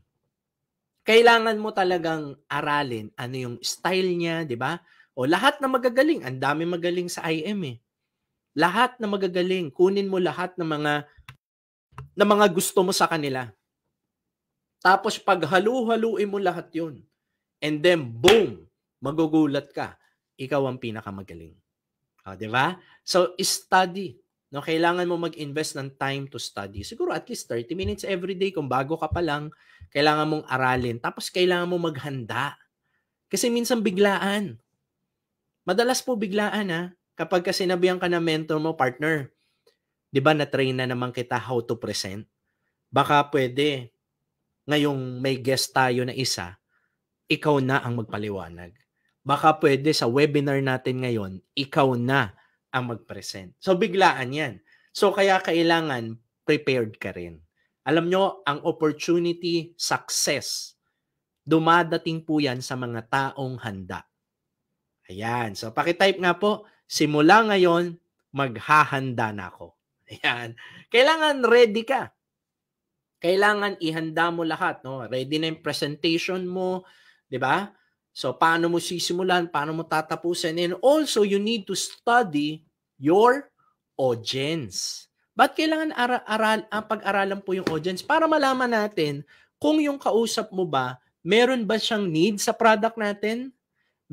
Kailangan mo talagang aralin ano yung style niya, 'di ba? O lahat na magagaling, ang dami magaling sa IM eh. Lahat na magagaling, kunin mo lahat ng mga gusto mo sa kanila. Tapos paghalu-haluin mo lahat 'yun. And then boom, magugulat ka. Ikaw ang pinakamagaling. 'Di ba? So study. No, kailangan mo mag-invest ng time to study. Siguro at least 30 minutes every day kung bago ka pa lang, kailangan mong aralin. Tapos kailangan mo maghanda. Kasi minsan biglaan. Madalas po biglaan kapag kasi sinabihan ka ng mentor mo, partner, 'di ba na-train na naman kita how to present? Baka pwede ngayong may guest tayo na isa, ikaw na ang magpaliwanag. Baka pwede sa webinar natin ngayon, ikaw na ang mag-present. So biglaan yan. So kaya kailangan prepared ka rin. Alam nyo, ang opportunity, success, dumadating po yan sa mga taong handa. Ayan. So pakitype nga po, simula ngayon, maghahanda na ako. Ayan. Kailangan ready ka. Kailangan ihanda mo lahat, no? Ready na yung presentation mo, 'di ba? So paano mo sisimulan, paano mo tatapusin, and also you need to study your audience. Ba't kailangan pag-aralan po yung audience? Para malaman natin kung yung kausap mo ba, meron ba siyang need sa product natin?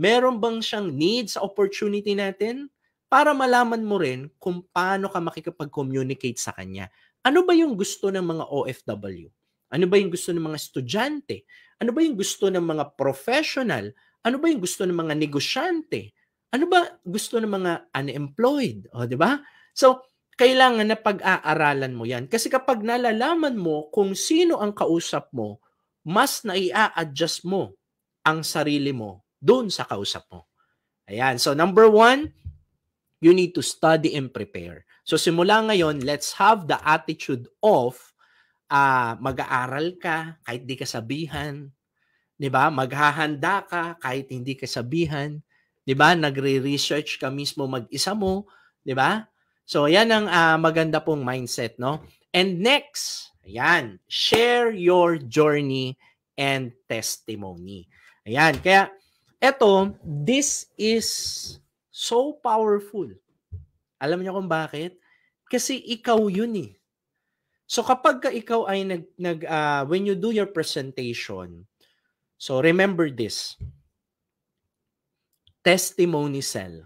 Meron bang siyang need sa opportunity natin? Para malaman mo rin kung paano ka makikipag-communicate sa kanya. Ano ba yung gusto ng mga OFW? Ano ba yung gusto ng mga estudyante? Ano ba yung gusto ng mga professional? Ano ba yung gusto ng mga negosyante? Ano ba gusto ng mga unemployed? O, di ba? So, kailangan na pag-aaralan mo yan. Kasi kapag nalalaman mo kung sino ang kausap mo, mas naia-adjust mo ang sarili mo doon sa kausap mo. Ayan. So, number 1, you need to study and prepare. So simula ngayon, let's have the attitude of mag-aaral ka kahit di ka sabihan, 'di ba? Maghahanda ka kahit hindi ka sabihan, 'di ba? Nagre-research ka mismo mag-isa mo, 'di ba? So 'yan ang maganda pong mindset, no? And next, ayan, share your journey and testimony. Ayan, kaya this is so powerful. Alam niyo kung bakit? Kasi ikaw yun eh. So kapag ka ikaw ay when you do your presentation, so remember this. Testimony cell.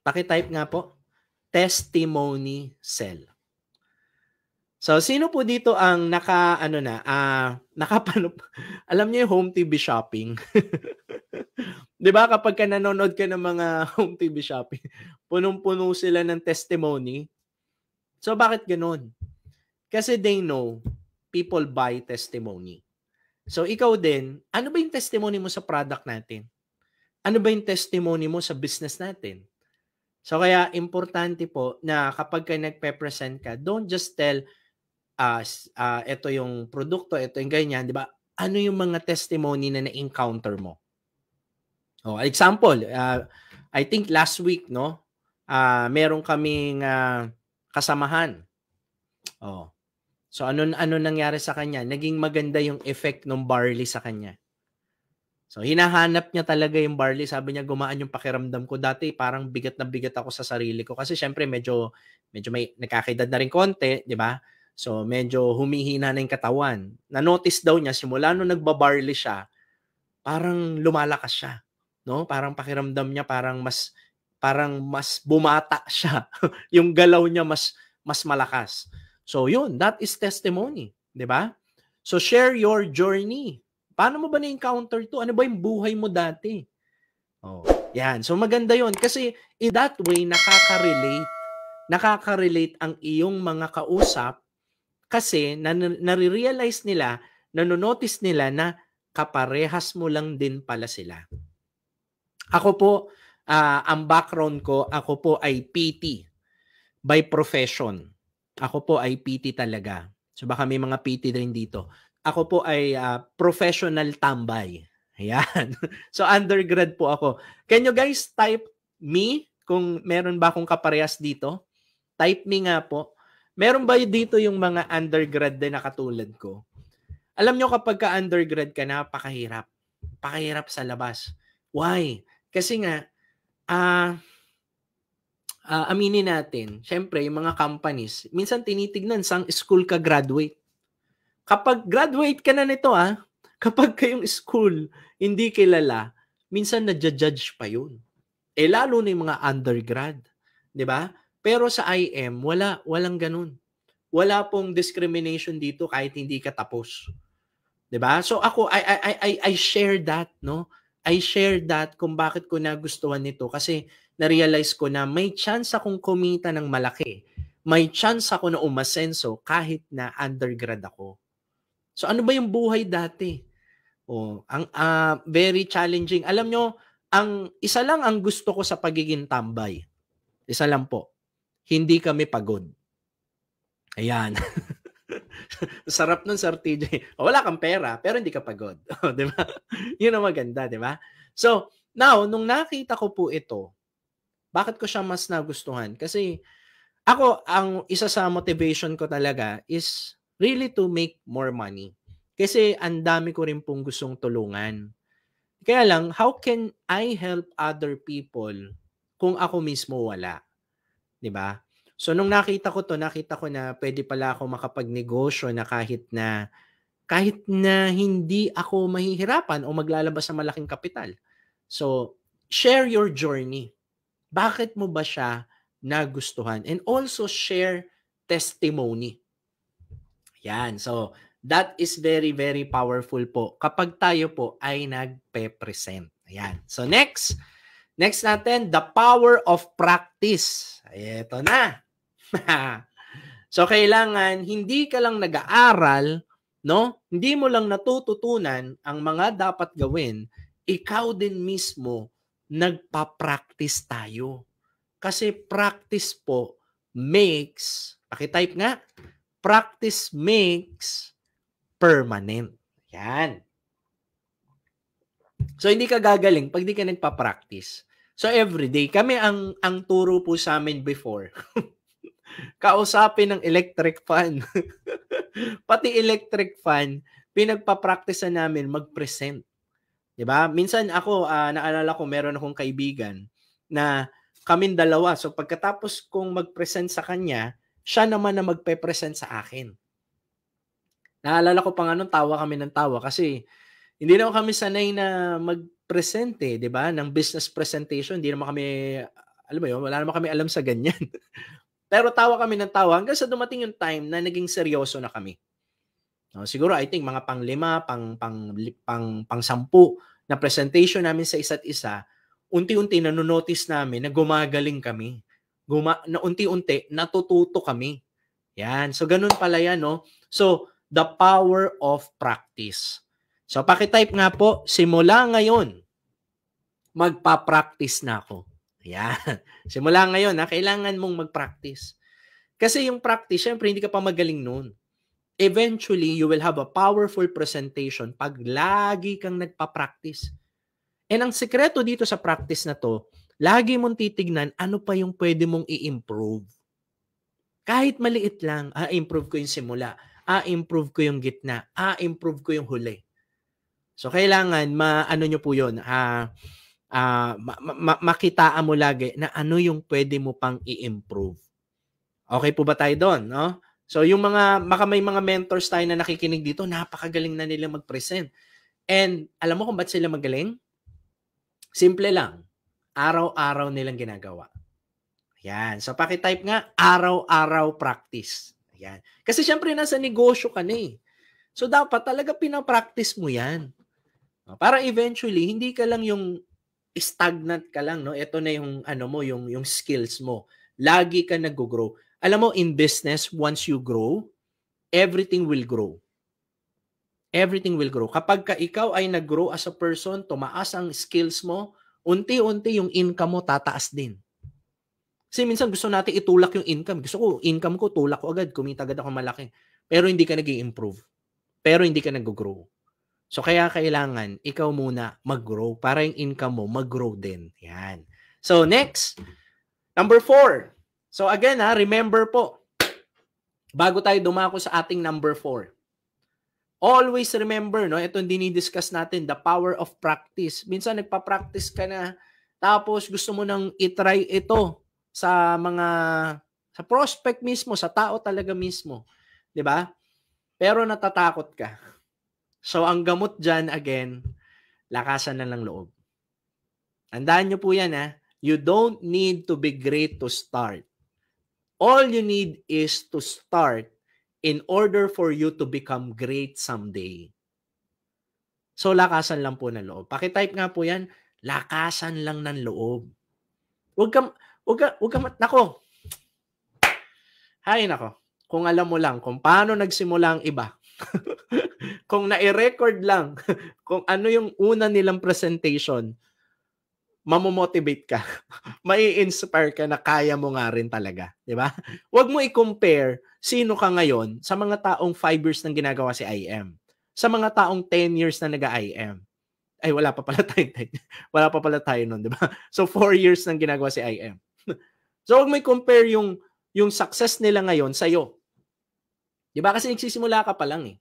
Paki-type nga po. Testimony cell. So sino po dito ang alam niyo yung home TV shopping? 'Di ba kapag ka nanonood ka ng mga home TV shopping, punong-puno sila ng testimony. So bakit ganoon? Kasi they know people buy testimony. So ikaw din, ano ba yung testimony mo sa product natin? Ano ba yung testimony mo sa business natin? So kaya importante po na kapag ka nagpe-present ka, don't just tell ito yung produkto, ito yung ganyan, di ba? Ano yung mga testimony na na-encounter mo? Oh, example, I think last week, no? Meron kaming kasamahan. Oh. So ano nangyari sa kanya? Naging maganda yung effect ng barley sa kanya. So hinahanap niya talaga yung barley. Sabi niya gumaan yung pakiramdam ko. Dati parang bigat na bigat ako sa sarili ko kasi syempre medyo may nagkakaedad na rin konti, di ba? So medyo humihina na yung katawan. Na-notice daw niya simula nung nagba-barley siya, parang lumalakas siya, no? Parang pakiramdam niya parang mas bumata siya. Yung galaw niya mas malakas. So yun, that is testimony, di ba? So share your journey. Paano mo ba na-encounter to? Ano ba yung buhay mo dati? Oh, yan. So maganda yon kasi in that way nakaka-relate ang iyong mga kausap kasi nare-realize nila, nanonotice nila na kaparehas mo lang din pala sila. Ako po, ang background ko, ako po ay PT by profession. Ako po ay PT talaga. So baka may mga PT din dito. Ako po ay professional tambay. Ayan. So undergrad po ako. Can you guys type me kung meron ba akong kaparehas dito? Type me nga po. Meron ba dito yung mga undergrad din na katulad ko? Alam nyo kapag ka-undergrad ka, napakahirap. Pakahirap sa labas. Why? Kasi nga, aminin natin, syempre, yung mga companies, minsan tinitignan sang school ka graduate. Kapag graduate ka na nito, kapag kayong school hindi kilala, minsan nadja-judge pa yun. Lalo na yung mga undergrad. Di ba? Pero sa IM, walang ganun. Wala pong discrimination dito kahit hindi ka tapos. 'Di ba? So ako I share that, no? I share that kung bakit ko nagustuhan nito kasi na-realize ko na may chance akong kumita ng malaki. May chance ako na umasenso kahit na undergrad ako. So ano ba yung buhay dati? Ang very challenging. Alam nyo, ang isa lang ang gusto ko sa pagiging tambay. Isa lang po. Hindi kami pagod. Ayan. Sarap nun, Sir TJ. Wala kang pera, pero hindi ka pagod. Di ba? Yun ang maganda, di ba? So, now, nung nakita ko po ito, bakit ko siya mas nagustuhan? Kasi, ako, ang isa sa motivation ko talaga is really to make more money. Kasi, ang dami ko rin pong gustong tulungan. Kaya lang, how can I help other people kung ako mismo wala? Di ba? So nung nakita ko na pwede pala ako makapagnegosyo na kahit na hindi ako mahihirapan o maglalabas ng malaking kapital. So share your journey. Bakit mo ba siya nagustuhan? And also share testimony. Yan. So that is very, very powerful po kapag tayo po ay nagpe-present. Ayan. So next natin, the power of practice. Ito na. So kailangan hindi ka lang nag-aaral, no? Hindi mo lang natututunan ang mga dapat gawin, ikaw din mismo nagpa-practice tayo. Kasi practice po makes, paki-type nga, practice makes permanent. Yan. So hindi ka gagaling pag di ka nagpa-practice. So everyday, kami ang turo po sa amin before. Kausapin ng electric fan. Pati electric fan, pinagpa-practice na namin mag-present. 'Di ba? Minsan ako, naalala ko meron akong kaibigan na kaming dalawa. So pagkatapos kong mag-present sa kanya, siya naman na magpe-present sa akin. Naalala ko pa nga nung tawa kami ng tawa kasi hindi naman kami sanay na mag-present, 'di ba, ng business presentation. Hindi naman kami, alam mo 'yun, wala naman kami alam sa ganyan. Pero tawa kami ng tawa hanggang sa dumating yung time na naging seryoso na kami. Siguro I think mga pang-5, pang-10 na presentation namin sa isa't isa, unti-unti nano-notice namin na gumagaling kami. Na unti-unti natututo kami. Yan. So ganun pala yan, no? So the power of practice. So paki-type nga po, simula ngayon magpa-practice na ako. Yan. Simula ngayon, kailangan mong mag-practice. Kasi yung practice, syempre hindi ka pa magaling noon. Eventually, you will have a powerful presentation pag lagi kang nagpa-practice. And ang sekreto dito sa practice na to, lagi mong titignan ano pa yung pwede mong i-improve. Kahit maliit lang, improve ko yung simula, improve ko yung gitna, improve ko yung huli. So kailangan maano nyo po yun, makitaan mo lagi na ano yung pwede mo pang i-improve. Okay po ba tayo doon, no? So yung may mga mentors tayo na nakikinig dito, napakagaling na nila mag-present. And alam mo kung ba't sila magaling? Simple lang. Araw-araw nilang ginagawa. Yan. So paki-type nga, araw-araw practice. Yan. Kasi syempre nasa negosyo ka na eh. So dapat talaga pinapractice mo yan. Para eventually, hindi ka lang yung stagnant ka lang, no? Ito na yung yung skills mo. Lagi ka nag-grow. Alam mo, in business, once you grow, everything will grow. Everything will grow. Kapag ikaw ay nag-grow as a person, tumaas ang skills mo, unti-unti yung income mo tataas din. Kasi minsan gusto natin itulak yung income. Gusto ko, income ko, tulak ko agad, kumita agad ako malaki. Pero hindi ka nag-i-improve. Pero hindi ka nag-grow. So kaya kailangan, ikaw muna mag-grow para yung income mo mag-grow din. Yan. So next, number 4. So again remember po, bago tayo dumako sa ating number 4, always remember, no, ito dinidiscuss natin, the power of practice. Minsan nagpa-practice ka na, tapos gusto mo nang itry ito sa prospect mismo, sa tao talaga mismo. 'Di ba? Pero natatakot ka. So ang gamot dyan, again, lakasan na ng loob. Tandaan nyo po yan, you don't need to be great to start. All you need is to start in order for you to become great someday. So, lakasan lang po ng loob. Paki-type nga po yan, lakasan lang ng loob. Huwag ka, nako. Hay, nako. Kung alam mo lang kung paano nagsimula ang iba, kung na-record lang, kung ano yung una nilang presentation, mamomotivate ka. Mai-inspire ka na kaya mo nga rin talaga. Di ba? Huwag mo i-compare sino ka ngayon sa mga taong 5 years nang ginagawa si IM. Sa mga taong 10 years na nag-IM. Ay, wala pa pala tayo nun, di ba? So, 4 years nang ginagawa si IM. So, huwag mo i-compare yung success nila ngayon sa'yo. Di ba? Kasi nagsisimula ka pa lang eh.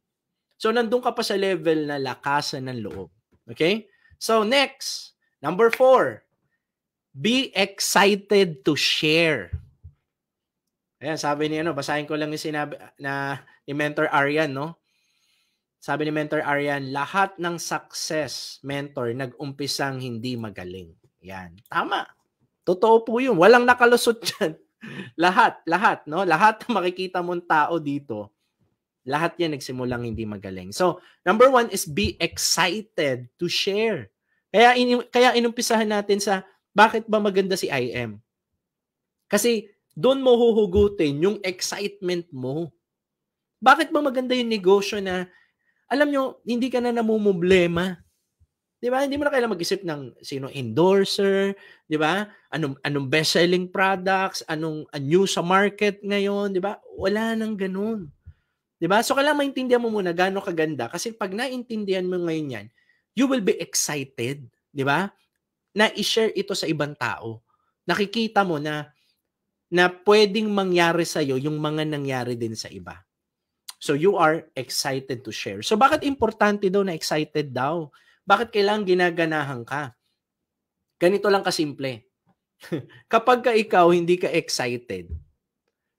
So, nandun ka pa sa level na lakasan ng loob. Okay? So, next, number 4, be excited to share. Ayan, sabi ni basahin ko lang yung sinabi ni Mentor Arian, no? Sabi ni Mentor Arian, lahat ng success, mentor, nag-umpisang hindi magaling. Yan. Tama. Totoo po yun. Walang nakalusot dyan. lahat, no? Lahat na makikita mong tao dito, lahat yan nagsimulang hindi magaling. So, number 1 is be excited to share. Kaya inumpisahan natin sa bakit ba maganda si IM? Kasi doon mo huhugutin yung excitement mo. Bakit ba maganda yung negosyo na, alam nyo, hindi ka na namumblema? Di ba? Hindi mo na kailangan mag-isip ng sino endorser, di ba? Anong best-selling products, anong new sa market ngayon, di ba? Wala nang ganun. Di ba? So, kailangan maintindihan mo muna gaano kaganda. Kasi pag naintindihan mo ngayon yan, you will be excited, di ba? Na i-share ito sa ibang tao. Nakikita mo na pwedeng mangyari sa'yo yung mga nangyari din sa iba. So, you are excited to share. So, bakit importante daw na excited daw? Bakit kailangan ginaganahan ka? Ganito lang kasimple. Kapag ikaw hindi ka excited,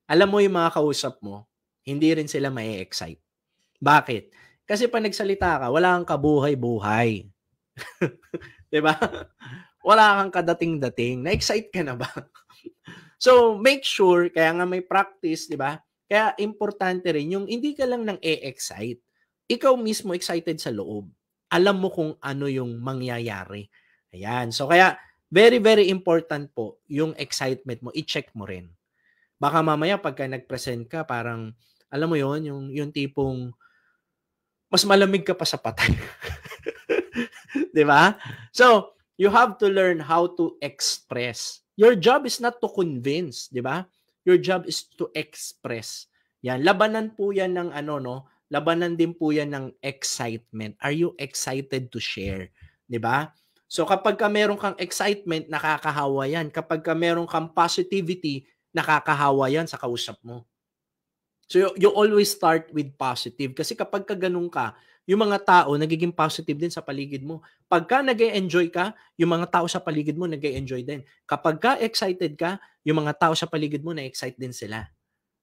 alam mo yung mga kausap mo, hindi rin sila mai-excite. Bakit? Kasi pag nagsalita ka, wala kang kabuhay-buhay. 'Di ba? Wala kang kadating-dating. Na-excite ka na ba? So, make sure, kaya nga may practice, 'di ba? Kaya importante rin yung hindi ka lang nang e-excite. Ikaw mismo excited sa loob. Alam mo kung ano yung mangyayari. Ayan. So, kaya very, very important po yung excitement mo. I-check mo rin. Baka mamaya pagka nag-present ka, parang, alam mo yon yung tipong mas malamig ka pa sa patay. 'Di ba? So, you have to learn how to express. Your job is not to convince, 'di ba? Your job is to express. Yan, labanan po yan ng ano, no? Labanan din po yan ng excitement. Are you excited to share? 'Di ba? So, kapag ka meron kang excitement, nakakahawa yan. Kapag ka meron kang positivity, nakakahawa yan sa kausap mo. So, you always start with positive. Kasi kapag ka ganun ka, yung mga tao nagiging positive din sa paligid mo. Pagka nag-e-enjoy ka, yung mga tao sa paligid mo nag-e-enjoy din. Kapag ka excited ka, yung mga tao sa paligid mo na-excite din sila.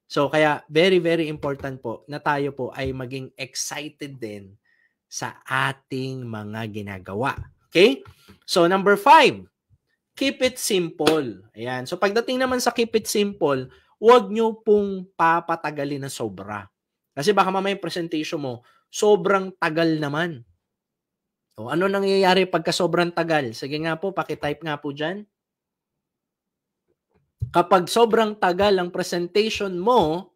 So, kaya very, very important po na tayo po ay maging excited din sa ating mga ginagawa. Okay? So, number 5, keep it simple. Ayan. So, pagdating naman sa keep it simple, huwag nyo pong papatagalin na sobra. Kasi baka mamaya yung presentation mo, sobrang tagal naman. O, ano nangyayari pagka sobrang tagal? Sige nga po, pakitype nga po dyan. Kapag sobrang tagal ang presentation mo,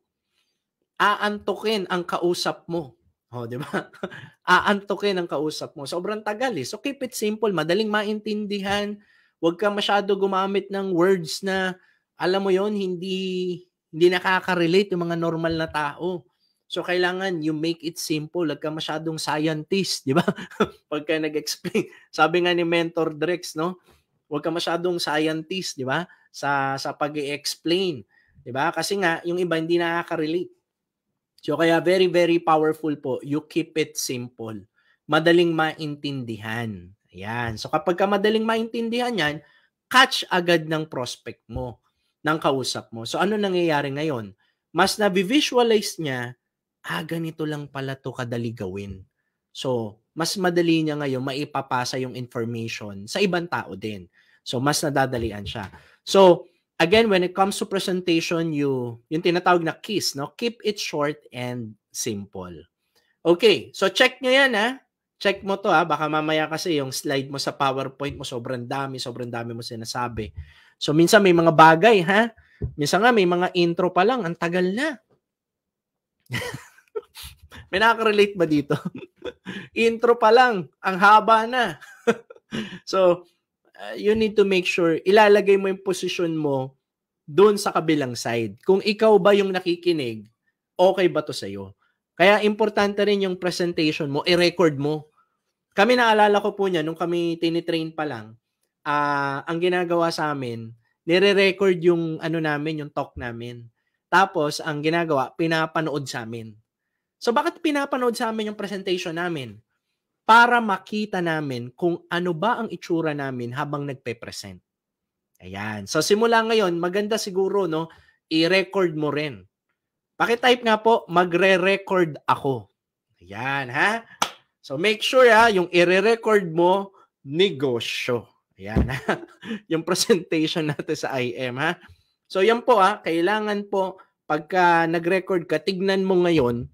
aantukin ang kausap mo. O, di ba? Aantukin ang kausap mo. Sobrang tagal eh. So, keep it simple. Madaling maintindihan. Huwag ka masyado gumamit ng words na, alam mo yon hindi nakaka-relate yung mga normal na tao. So, kailangan you make it simple. Huwag ka masyadong scientist, di ba? Pagka nag-explain. Sabi nga ni Mentor Drex, no? Huwag ka masyadong scientist, di ba? Sa pag-i-explain. Di ba? Kasi nga, yung iba hindi nakaka-relate. So, kaya very, very powerful po. You keep it simple. Madaling maintindihan. Ayan. So, kapag ka madaling maintindihan yan, catch agad ng prospect mo, ng kausap mo. So, ano nangyayari ngayon? Mas na-visualize niya, ganito lang pala to kadali gawin. So, mas madali niya ngayon maipapasa yung information sa ibang tao din. So, mas nadadalian siya. So, again, when it comes to presentation, yung tinatawag na KISS, no? Keep it short and simple. Okay, so check nyo yan, ha? Check mo to, ha? Baka mamaya kasi yung slide mo sa PowerPoint mo, sobrang dami mo sinasabi. So, minsan may mga bagay, ha? Minsan nga, may mga intro pa lang, ang tagal na. May nakaka-relate ba dito? Intro pa lang, ang haba na. So, you need to make sure, ilalagay mo yung position mo doon sa kabilang side. Kung ikaw ba yung nakikinig, okay ba to sa'yo? Kaya importante rin yung presentation mo, i-record mo. Kami naalala ko po niya, nung kami tinitrain pa lang, ang ginagawa sa amin, nire-record yung ano namin, yung talk namin. Tapos, ang ginagawa, pinapanood sa amin. So, bakit pinapanood sa amin yung presentation namin? Para makita namin kung ano ba ang itsura namin habang nagpe-present. Ayan. So, simula ngayon, maganda siguro, no, i-record mo rin. Pakitype nga po, magre-record ako. Ayan, ha? So, make sure, ha, yung i-record mo, negosyo. Ayan, ha? Yung presentation natin sa IM, ha? So, yan po, ha, kailangan po, pagka nag-record ka, tignan mo ngayon,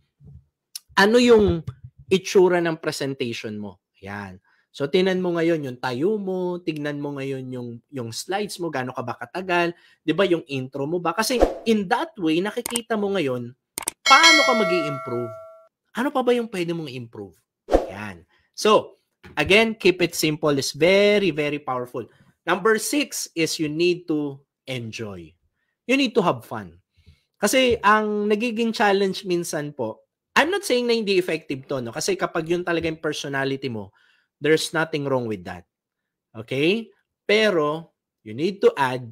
ano yung itsura ng presentation mo. Ayan. So, tingnan mo ngayon yung tayo mo, tignan mo ngayon yung slides mo, gaano ka ba katagal, di ba yung intro mo ba? Kasi in that way, nakikita mo ngayon, paano ka mag-i-improve? Ano pa ba yung pwede mong i-improve? Ayan. So, again, keep it simple is very, very powerful. Number 6 is you need to enjoy. You need to have fun. Kasi ang nagiging challenge minsan po, I'm not saying na hindi effective to, no? Kasi kapag yun talaga yung personality mo, there's nothing wrong with that. Okay? Pero, you need to add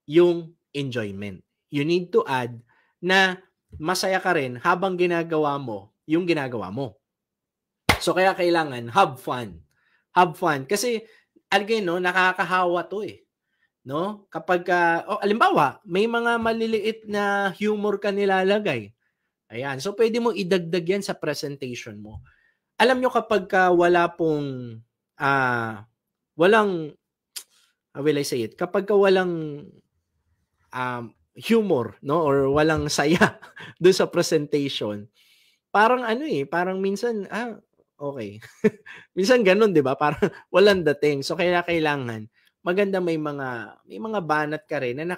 yung enjoyment. You need to add na masaya ka rin habang ginagawa mo yung ginagawa mo. So, kaya kailangan have fun. Have fun. Kasi, again, no, nakakahawa to eh. no? Kapag halimbawa, may mga maliliit na humor ka nilalagay. Ayan, so pwede mo idagdag 'yan sa presentation mo. Alam nyo kapagka wala pong walang how will I say it? Kapagka walang humor, no, or walang saya doon sa presentation, parang parang minsan okay. Minsan gano'n 'di ba? Parang walang dating. So kaya kailangan maganda may mga banat ka rin na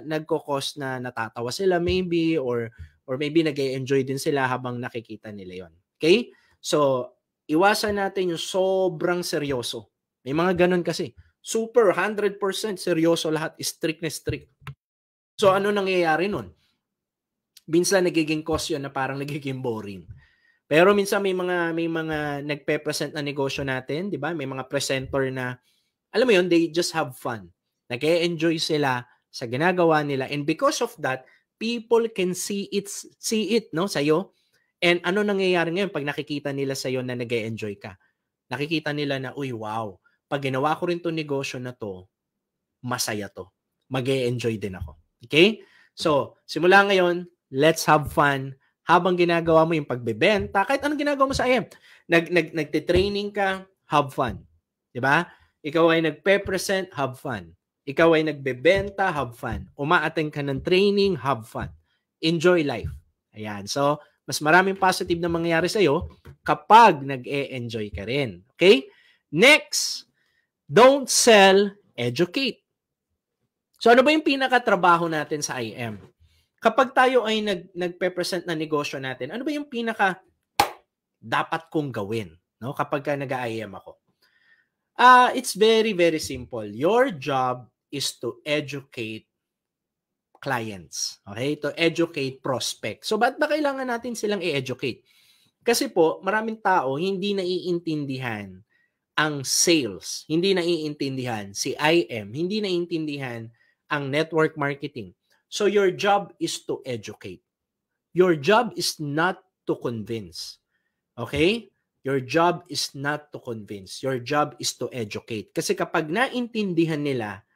nagko-cause na natatawa sila maybe or maybe nag-e-enjoy din sila habang nakikita nila 'yon. Okay? So iwasan natin yung sobrang seryoso. May mga gano'n kasi. Super 100% seryoso lahat, strict na strict. So ano nangyayari nun? Minsan nagiging cause yun na parang nagiging boring. Pero minsan may mga nagpe-present na negosyo natin, 'di ba? May mga presenter na alam mo yun, they just have fun. Nag-e-enjoy sila sa ginagawa nila and because of that, people can see it no sa iyo. And ano nangyayari ngayon pag nakikita nila sa iyo na nag-e-enjoy ka? Nakikita nila na, uy, wow, pag ginawa ko rin 'tong negosyo na 'to, masaya 'to. Mag-e-enjoy din ako. Okay? So, simula ngayon, let's have fun habang ginagawa mo yung pagbebenta, kahit anong ginagawa mo sa IM. Nagte-training ka, have fun. 'Di ba? Ikaw ay nagpe-present, have fun. Ikaw ay nagbebenta, have fun. Uma-attend ka ng training, have fun. Enjoy life. Ayan. So, mas maraming positive na mangyayari sa'yo kapag nag-e-enjoy ka rin. Okay? Next, don't sell, educate. So, ano ba yung pinaka-trabaho natin sa IM? Kapag tayo ay nagpe-present na negosyo natin, ano ba yung pinaka dapat kong gawin, no? Kapag nag-IM ako. It's very, very simple. Your job is to educate clients. Okay? To educate prospects. So, ba't ba kailangan natin silang i-educate? Kasi po, maraming tao hindi naiintindihan ang sales. Hindi naiintindihan si IM. Hindi naiintindihan ang network marketing. So, your job is to educate. Your job is not to convince. Okay? Your job is not to convince. Your job is to educate. Kasi kapag naintindihan nila,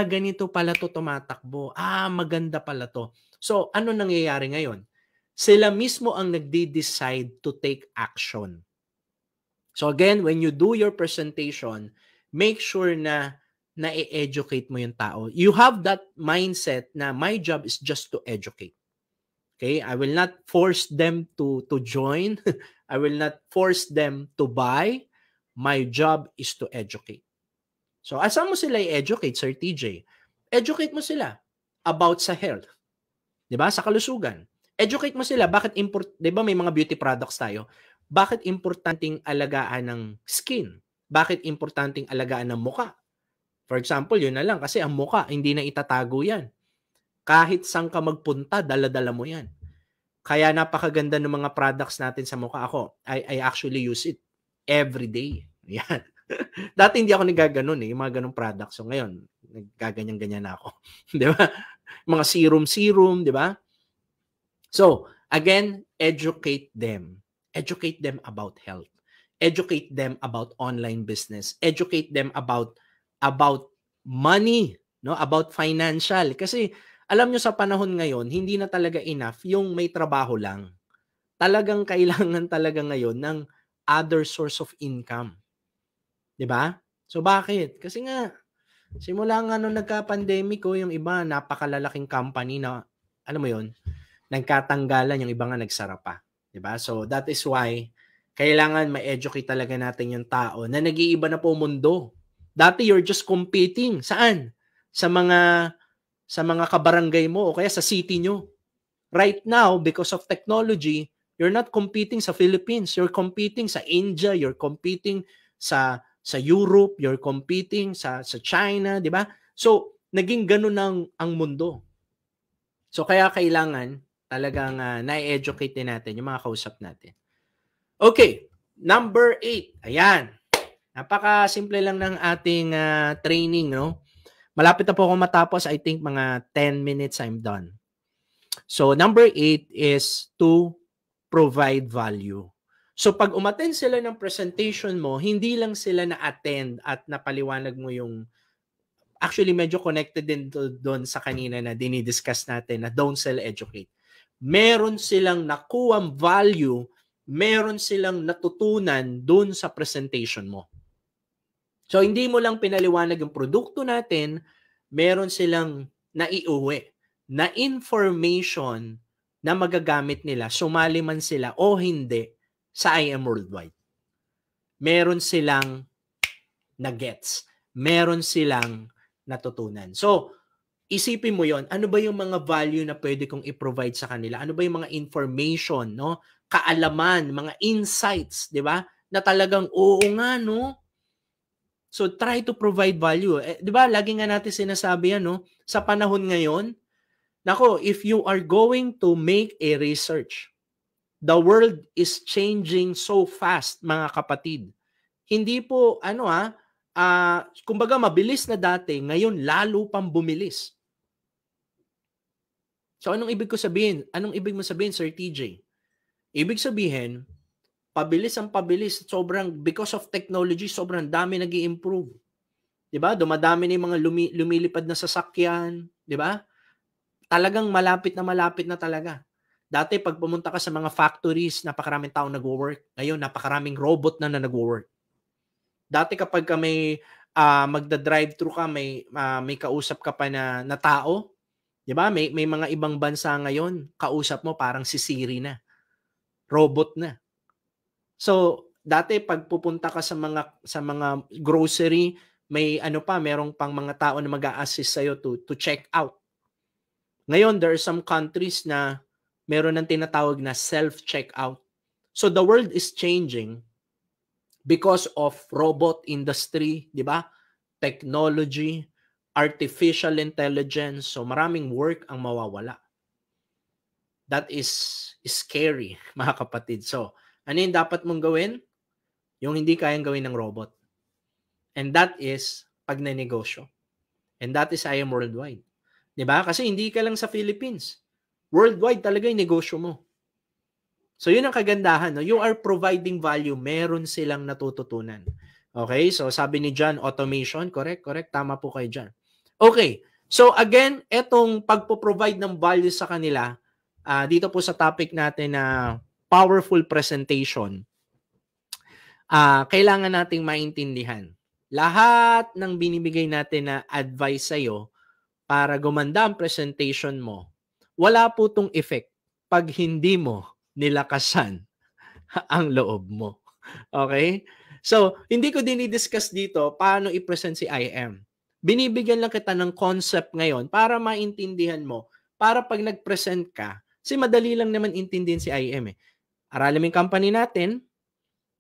ganito pala to tumatakbo. Maganda pala to. So, ano nangyayari ngayon? Sila mismo ang nagde-decide to take action. So again, when you do your presentation, make sure na na-educate mo yung tao. You have that mindset na my job is just to educate. Okay? I will not force them to join. I will not force them to buy. My job is to educate. So, asan mo sila i-educate, Sir TJ? Educate mo sila about sa health. 'Di ba? Sa kalusugan. Educate mo sila bakit 'di ba may mga beauty products tayo? Bakit importanteng alagaan ng skin? Bakit importanteng alagaan ng muka? For example, yun na lang kasi ang muka hindi na itatago 'yan. Kahit saan ka magpunta, dala-dala mo 'yan. Kaya napakaganda ng mga products natin sa mukha. Ako, I actually use it every day. Yan. Dati hindi ako nagaganon yung mga ganong products. So ngayon, naggaganyan-ganyan na ako. Di ba? Mga serum, di ba? So, again, educate them. Educate them about health. Educate them about online business. Educate them about money, no? About financial. Kasi alam nyo sa panahon ngayon, hindi na talaga enough yung may trabaho lang. Talagang kailangan talaga ngayon ng other source of income. 'Di ba? So bakit? Kasi nga simula nga nung nagka-pandemic yung iba napakalalaking company na alam mo 'yon, nagkatanggalan, yung iba nga nagsara pa, 'di ba? So that is why kailangan ma-educate talaga natin yung tao na nag-iiba na po mundo. Dati you're just competing saan? Sa mga kabarangay mo o kaya sa city nyo. Right now, because of technology, you're not competing sa Philippines. You're competing sa India. You're competing sa Europe. You're competing sa China, di ba? So, naging ganun ang mundo. So, kaya kailangan talagang na-educate din natin yung mga kausap natin. Okay, number 8. Ayan. Napaka-simple lang ng ating training, no? Malapit na po ako matapos. I think mga 10 minutes I'm done. So, number 8 is to provide value. So, pag umattend sila ng presentation mo, hindi lang sila na-attend at napaliwanag mo yung actually medyo connected din doon sa kanina na dinidiscuss natin na don't sell, educate. Meron silang nakuwang value, meron silang natutunan doon sa presentation mo. So hindi mo lang pinaliwanag yung produkto natin, meron silang naiuwi na information na magagamit nila, sumali man sila o hindi sa IM Worldwide. Meron silang na-gets. Meron silang natutunan. So, isipin mo yon, ano ba yung mga value na pwede kong i-provide sa kanila? Ano ba yung mga information, no? Kaalaman, mga insights, di ba? Na talagang, oo nga, no? So, try to provide value. Di ba, lagi nga natin sinasabi yan, no? Sa panahon ngayon, nako, if you are going to make a research, the world is changing so fast, mga kapatid. Hindi po, kumbaga mabilis na dati, ngayon lalo pang bumilis. So anong ibig ko sabihin? Anong ibig mo sabihin, Sir TJ? Ibig sabihin, pabilis ang pabilis. Because of technology, sobrang dami nag-i-improve. Diba? Dumadami na yung mga lumilipad na sasakyan. Diba? Talagang malapit na talaga. Dati pag pumunta ka sa mga factories, napakaraming tao nag-work. Ngayon, napakaraming robot na nag-work. Dati kapag ka may magda-drive-thru ka, may kausap ka pa na tao, 'di ba? May mga ibang bansa ngayon, kausap mo parang si Siri na. Robot na. So, dati pag pupunta ka sa mga grocery, may merong pang mga tao na mag-a-assist sa iyo to check out. Ngayon, there are some countries na meron ng tinatawag na self-checkout. So the world is changing because of robot industry, di ba? Technology, artificial intelligence. So maraming work ang mawawala. That is scary, mga kapatid. So, ano yung dapat mong gawin? Yung hindi kayang gawin ng robot. And that is pagnenegosyo. And that is IM Worldwide. Di ba? Kasi hindi ka lang sa Philippines. Worldwide talaga yung negosyo mo. So, yun ang kagandahan. No? You are providing value. Meron silang natututunan. Okay? So, sabi ni John, automation. Correct? Tama po kayo dyan. Okay. So, again, etong pagpo-provide ng value sa kanila, dito po sa topic natin na powerful presentation, kailangan nating maintindihan. Lahat ng binibigay natin na advice sa'yo para gumanda ang presentation mo, wala po itong effect pag hindi mo nilakasan ang loob mo. Okay? So, hindi ko dinidiscuss dito paano i-present si IM. Binibigyan lang kita ng concept ngayon para maintindihan mo, para pag nag-present ka, kasi madali lang naman intindihin si IM. Aralin mo yung company natin,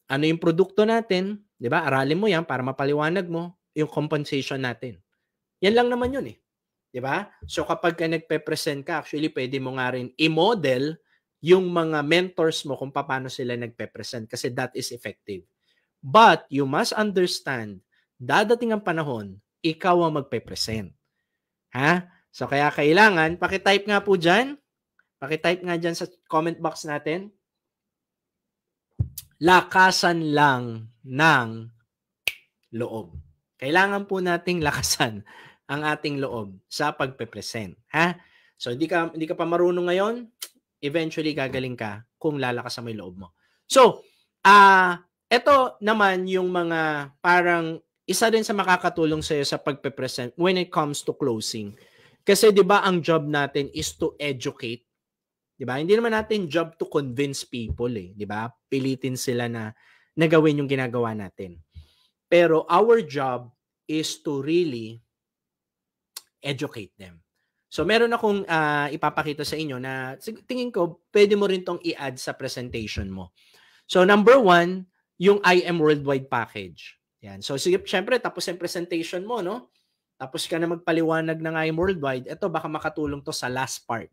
ano yung produkto natin, di ba? Aralin mo yan para mapaliwanag mo yung compensation natin. Yan lang naman yun . Di ba? So kapag ka nagpe-present ka, actually pwede mo nga rin i-model yung mga mentors mo kung paano sila nagpe-present kasi that is effective. But you must understand, dadating ang panahon, ikaw ang magpe-present. Ha? So kaya kailangan, pakitype nga po dyan. Pakitype nga dyan sa comment box natin. Lakasan lang ng loob. Kailangan po nating lakasan ang ating loob sa pagpe-present, ha? So hindi ka pa marunong ngayon, eventually gagaling ka kung lalakasan mo 'yung loob mo. So, ito naman yung mga parang isa din sa makakatulong sa iyo sa pagpe-present when it comes to closing. Kasi 'di ba ang job natin is to educate, 'di ba? Hindi naman natin job to convince people 'di ba? Pilitin sila na gawin yung ginagawa natin. Pero our job is to really educate them. So meron akong ipapakita sa inyo na tingin ko pwede mo rin tong i-add sa presentation mo. So number 1, yung IM Worldwide package. Yan. So syempre tapos yung presentation mo, no? Tapos ka na magpaliwanag ng IM Worldwide. Ito baka makatulong to sa last part.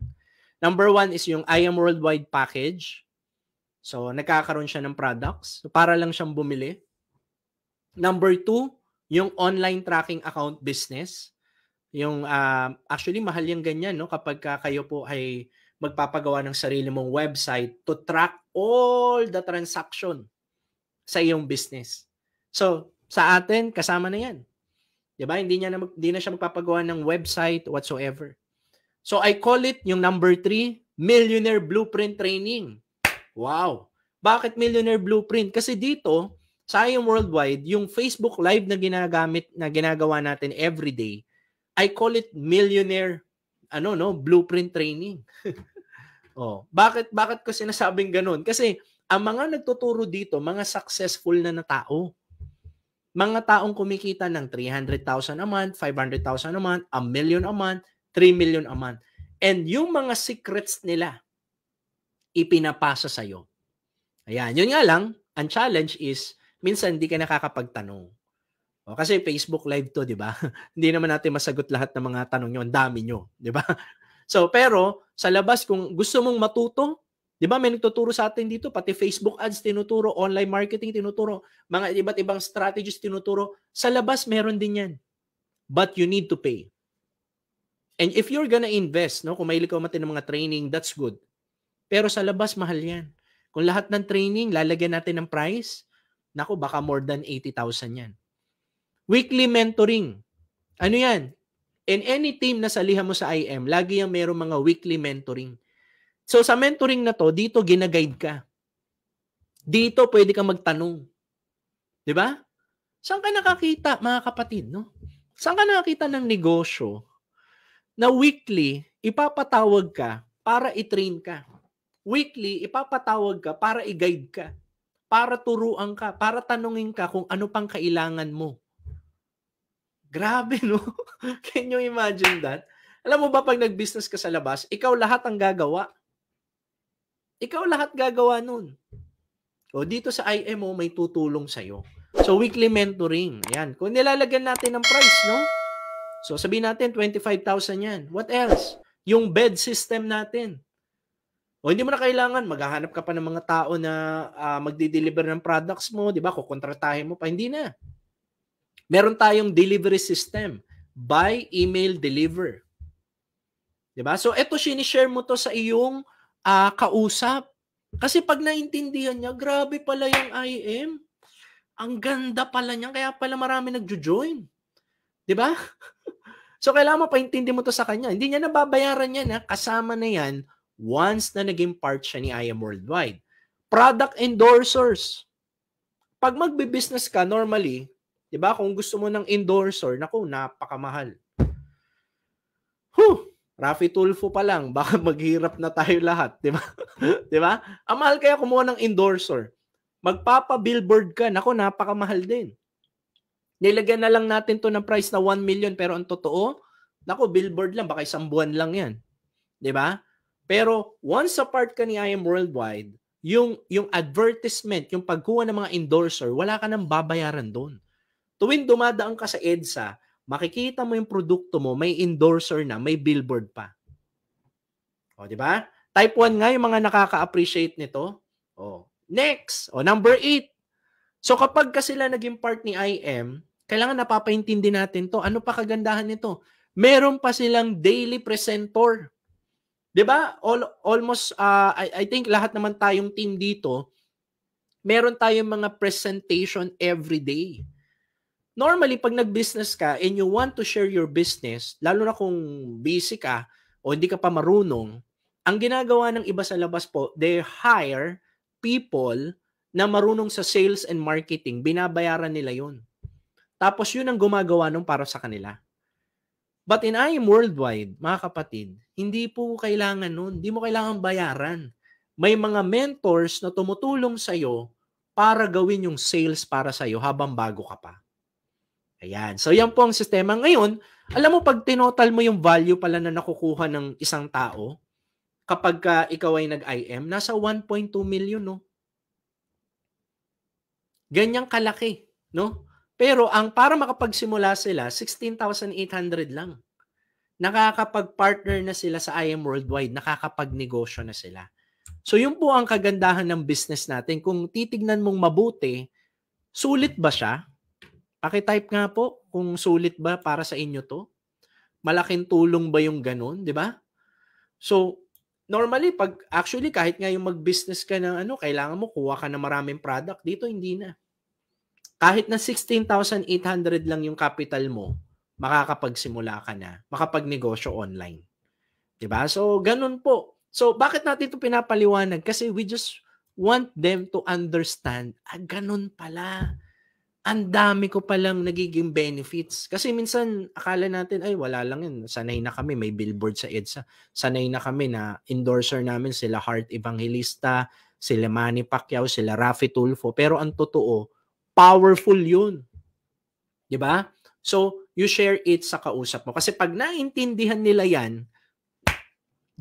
Number 1 is yung IM Worldwide package. So nagkakaroon siya ng products. So, para lang siyang bumili. Number 2, yung online tracking account business. Yung actually mahal yung ganyan, no, kapag kayo po ay magpapagawa ng sarili mong website to track all the transaction sa iyong business. So, sa atin kasama na 'yan. 'Di ba? Hindi na siya magpapagawa ng website whatsoever. So I call it yung number 3, Millionaire Blueprint Training. Wow! Bakit Millionaire Blueprint? Kasi dito, sa IM Worldwide, yung Facebook Live na ginagawa natin every day, I call it Millionaire Blueprint Training. Bakit ko sinasabing ganun? Kasi ang mga nagtuturo dito, mga successful na tao. Mga taong kumikita ng 300,000 a month, 500,000 a month, 1 million a month, 3 million a month. And yung mga secrets nila, ipinapasa sa'yo. Ayan, yun nga lang, ang challenge is, minsan hindi ka nakakapagtanong. Kasi Facebook Live to, di ba? Hindi naman natin masagot lahat ng mga tanong nyo, ang dami nyo, di ba? So, pero, sa labas, kung gusto mong matuto, di ba, may nagtuturo sa atin dito, pati Facebook ads tinuturo, online marketing tinuturo, mga iba't ibang strategies tinuturo. Sa labas, meron din yan. But you need to pay. And if you're gonna invest, kung mahilig ka ng mga training, that's good. Pero sa labas, mahal yan. Kung lahat ng training, lalagyan natin ng price, naku, baka more than 80,000 yan. Weekly mentoring. Ano yan? In any team na salihan mo sa IM, lagi yung mayroong mga weekly mentoring. So sa mentoring na to, dito ginaguide ka. Dito pwede kang magtanong. Di ba? Saan ka nakakita, mga kapatid, no? Saan ka nakakita ng negosyo na weekly, ipapatawag ka para i-train ka? Weekly, ipapatawag ka para i-guide ka, para turuan ka, para tanungin ka kung ano pang kailangan mo. Grabe, no? Can you imagine that? Alam mo ba, pag nag-business ka sa labas, ikaw lahat ang gagawa. Ikaw lahat gagawa nun. O dito sa IMO, may tutulong sa'yo. So, weekly mentoring. Ayan. Kung nilalagyan natin ng price, no? So, sabihin natin, 25,000 yan. What else? Yung bed system natin. O hindi mo na kailangan, maghahanap ka pa ng mga tao na magdi-deliver ng products mo, di ba? Kukontratahin mo pa. Hindi na. Meron tayong delivery system. By email deliver. Di ba? So, eto, sinishare mo to sa iyong kausap. Kasi pag naintindihan niya, grabe pala yung IM. Ang ganda pala niya, kaya pala marami nagjo-join. Di ba? So, kailangan mo paintindi mo to sa kanya. Hindi niya nababayaran yan, kasama na yan once na naging part siya ni IM Worldwide. Product endorsers. Pag magbe-business ka, normally, di ba, kung gusto mo ng endorser, naku, napakamahal. Rafi Tulfo pa lang, baka maghirap na tayo lahat, di ba? Di ba? Ang mahal kaya kumuha ng endorser. Magpapa-billboard ka, naku, napakamahal din. Nilagyan na lang natin to ng price na 1 million, pero ang totoo, naku, billboard lang, baka 1 buwan lang yan. Di ba? Pero once a part ka ni IM Worldwide, yung advertisement, yung pagkuha ng mga endorser, wala ka nang babayaran doon. Tuwing dumadaan ka sa EDSA, makikita mo yung produkto mo, may endorser na, may billboard pa. O, di ba? Type 1 nga yung mga nakaka-appreciate nito. O, next. O, number 8. So, kapag ka sila naging part ni IM, kailangan napapaintindi natin to. Ano pa kagandahan nito? Meron pa silang daily presenter. Di ba? Almost, I think lahat naman tayong team dito, meron tayong mga presentation every day. Normally, pag nag-business ka and you want to share your business, lalo na kung busy ka o hindi ka pa marunong, ang ginagawa ng iba sa labas po, they hire people na marunong sa sales and marketing. Binabayaran nila yun. Tapos yun ang gumagawa nung para sa kanila. But in IM Worldwide, mga kapatid, hindi po kailangan nun. Hindi mo kailangan bayaran. May mga mentors na tumutulong sa'yo para gawin yung sales para sa'yo habang bago ka pa. Ayan. So, yan po ang sistema. Ngayon, alam mo, pag tinotal mo yung value pala na nakukuha ng isang tao, kapag ikaw ay nag-IM, nasa 1.2 million, no? Ganyang kalaki, no? Pero para makapagsimula sila, 16,800 lang. Nakakapag-partner na sila sa IM Worldwide, nakakapag-negosyo na sila. So, yun po ang kagandahan ng business natin. Kung titignan mong mabuti, sulit ba siya? Paki-type nga po kung sulit ba para sa inyo to. Malaking tulong ba yung ganun, di ba? So, normally, actually, kahit nga yung mag-business ka ng kailangan mo, kuha ka ng maraming product. Dito, hindi na. Kahit na 16,800 lang yung capital mo, makakapagsimula ka na, makapagnegosyo online. 'Di ba? So, ganun po. So, bakit natin ito pinapaliwanag? Kasi we just want them to understand, ganun pala. Ang dami ko palang nagiging benefits. Kasi minsan, akala natin, ay, wala lang yun. Sanay na kami, may billboard sa EDSA. Sanay na kami na endorser namin sila Heart Evangelista, sila Manny Pacquiao, sila Raffy Tulfo. Pero ang totoo, powerful yun. 'Di ba? So, you share it sa kausap mo. Kasi pag naintindihan nila yan,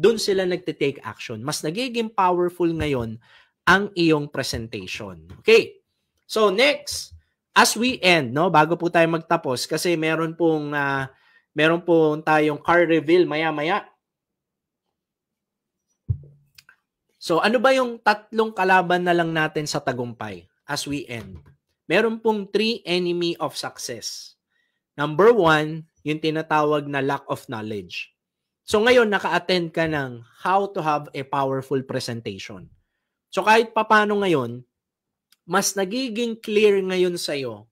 doon sila nagte-take action. Mas nagiging powerful ngayon ang iyong presentation. Okay. So, next, as we end, no, bago po tayo magtapos, kasi meron pong tayong car reveal maya-maya. So, ano ba yung tatlong kalaban na lang natin sa tagumpay as we end? Meron pong 3 enemy of success. Number 1, yung tinatawag na lack of knowledge. So ngayon, naka-attend ka ng how to have a powerful presentation. So kahit papano ngayon, mas nagiging clear ngayon sa'yo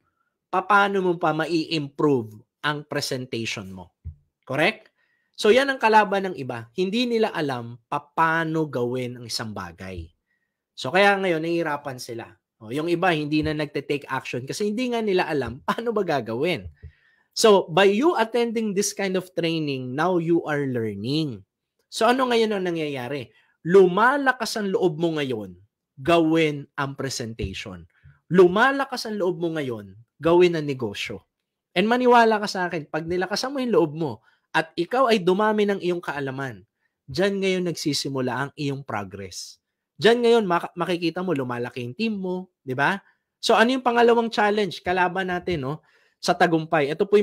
paano mo pa mai-improve ang presentation mo. Correct? So yan ang kalaban ng iba. Hindi nila alam paano gawin ang isang bagay. So kaya ngayon, nahihirapan sila. Yung iba, hindi na nagte-take action kasi hindi nga nila alam paano ba gagawin. So, by you attending this kind of training, now you are learning. So, ano ngayon ang nangyayari? Lumalakas ang loob mo ngayon, gawin ang presentation. Lumalakas ang loob mo ngayon, gawin ang negosyo. And maniwala ka sa akin, pag nilakasan mo yung loob mo at ikaw ay dumami ng iyong kaalaman, dyan ngayon nagsisimula ang iyong progress. Dyan ngayon makikita mo, lumalaki yung team mo, di ba? So, ano yung pangalawang challenge? Kalaban natin, no? Sa tagumpay. Ito po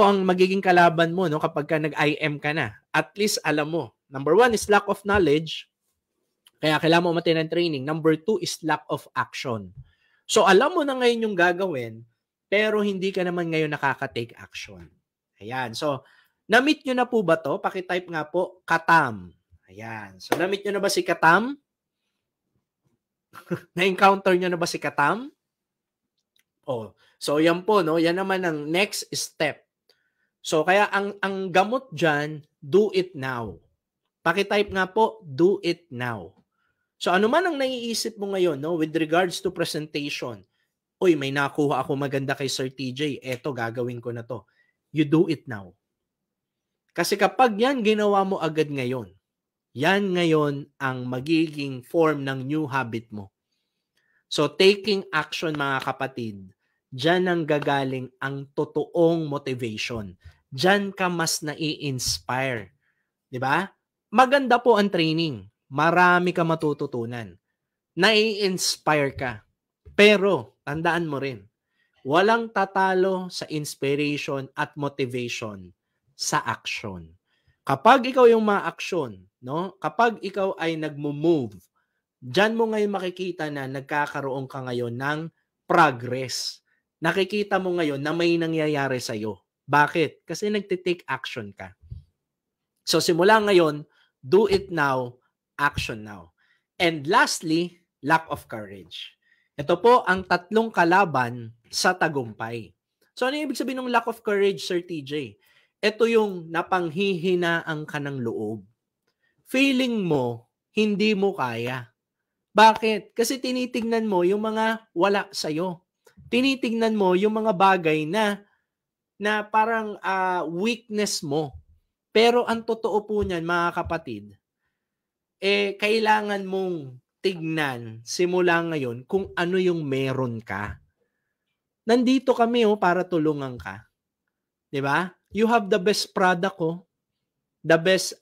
ang magiging kalaban mo, no, kapag ka nag-IM ka na. At least alam mo. Number 1 is lack of knowledge. Kaya kailangan mo matin ng training. Number 2 is lack of action. So alam mo na ngayon yung gagawin, pero hindi ka naman ngayon nakaka-take action. Ayan. So, na-meet nyo na po ba to? Paki-type nga po, Katam. Ayan. So, na-meet nyo na ba si Katam? Na-encounter nyo na ba si Katam? Oh, so yan po, no? Yan naman ang next step. So kaya ang gamot diyan, do it now. Paki-type nga po, do it now. So ano man ang naiisip mo ngayon, no, with regards to presentation. Uy, may nakuha ako maganda kay Sir TJ. Eto, gagawin ko na to. You do it now. Kasi kapag yan ginawa mo agad ngayon, yan ngayon ang magiging form ng new habit mo. So taking action, mga kapatid, diyan ang gagaling ang totoong motivation. Diyan ka mas nai-inspire. 'Di ba? Maganda po ang training. Marami ka matututunan. Nai-inspire ka. Pero, tandaan mo rin, walang tatalo sa inspiration at motivation sa action. Kapag ikaw yung ma-action, no? Kapag ikaw ay nagmo-move, diyan mo ngayon makikita na nagkakaroon ka ngayon ng progress. Nakikita mo ngayon na may nangyayari sa'yo. Bakit? Kasi nagtitake action ka. So simula ngayon, do it now, action now. And lastly, lack of courage. Ito po ang tatlong kalaban sa tagumpay. So ano ibig sabihin ng lack of courage, Sir TJ? Ito yung napanghihinaan ka ng loob. Feeling mo, hindi mo kaya. Bakit? Kasi tinitingnan mo yung mga wala sa'yo. Tinitingnan mo yung mga bagay na parang weakness mo. Pero ang totoo po niyan, mga kapatid, kailangan mong tignan simula ngayon kung ano yung meron ka. Nandito kami para tulungan ka. 'Di ba? You have the best product the best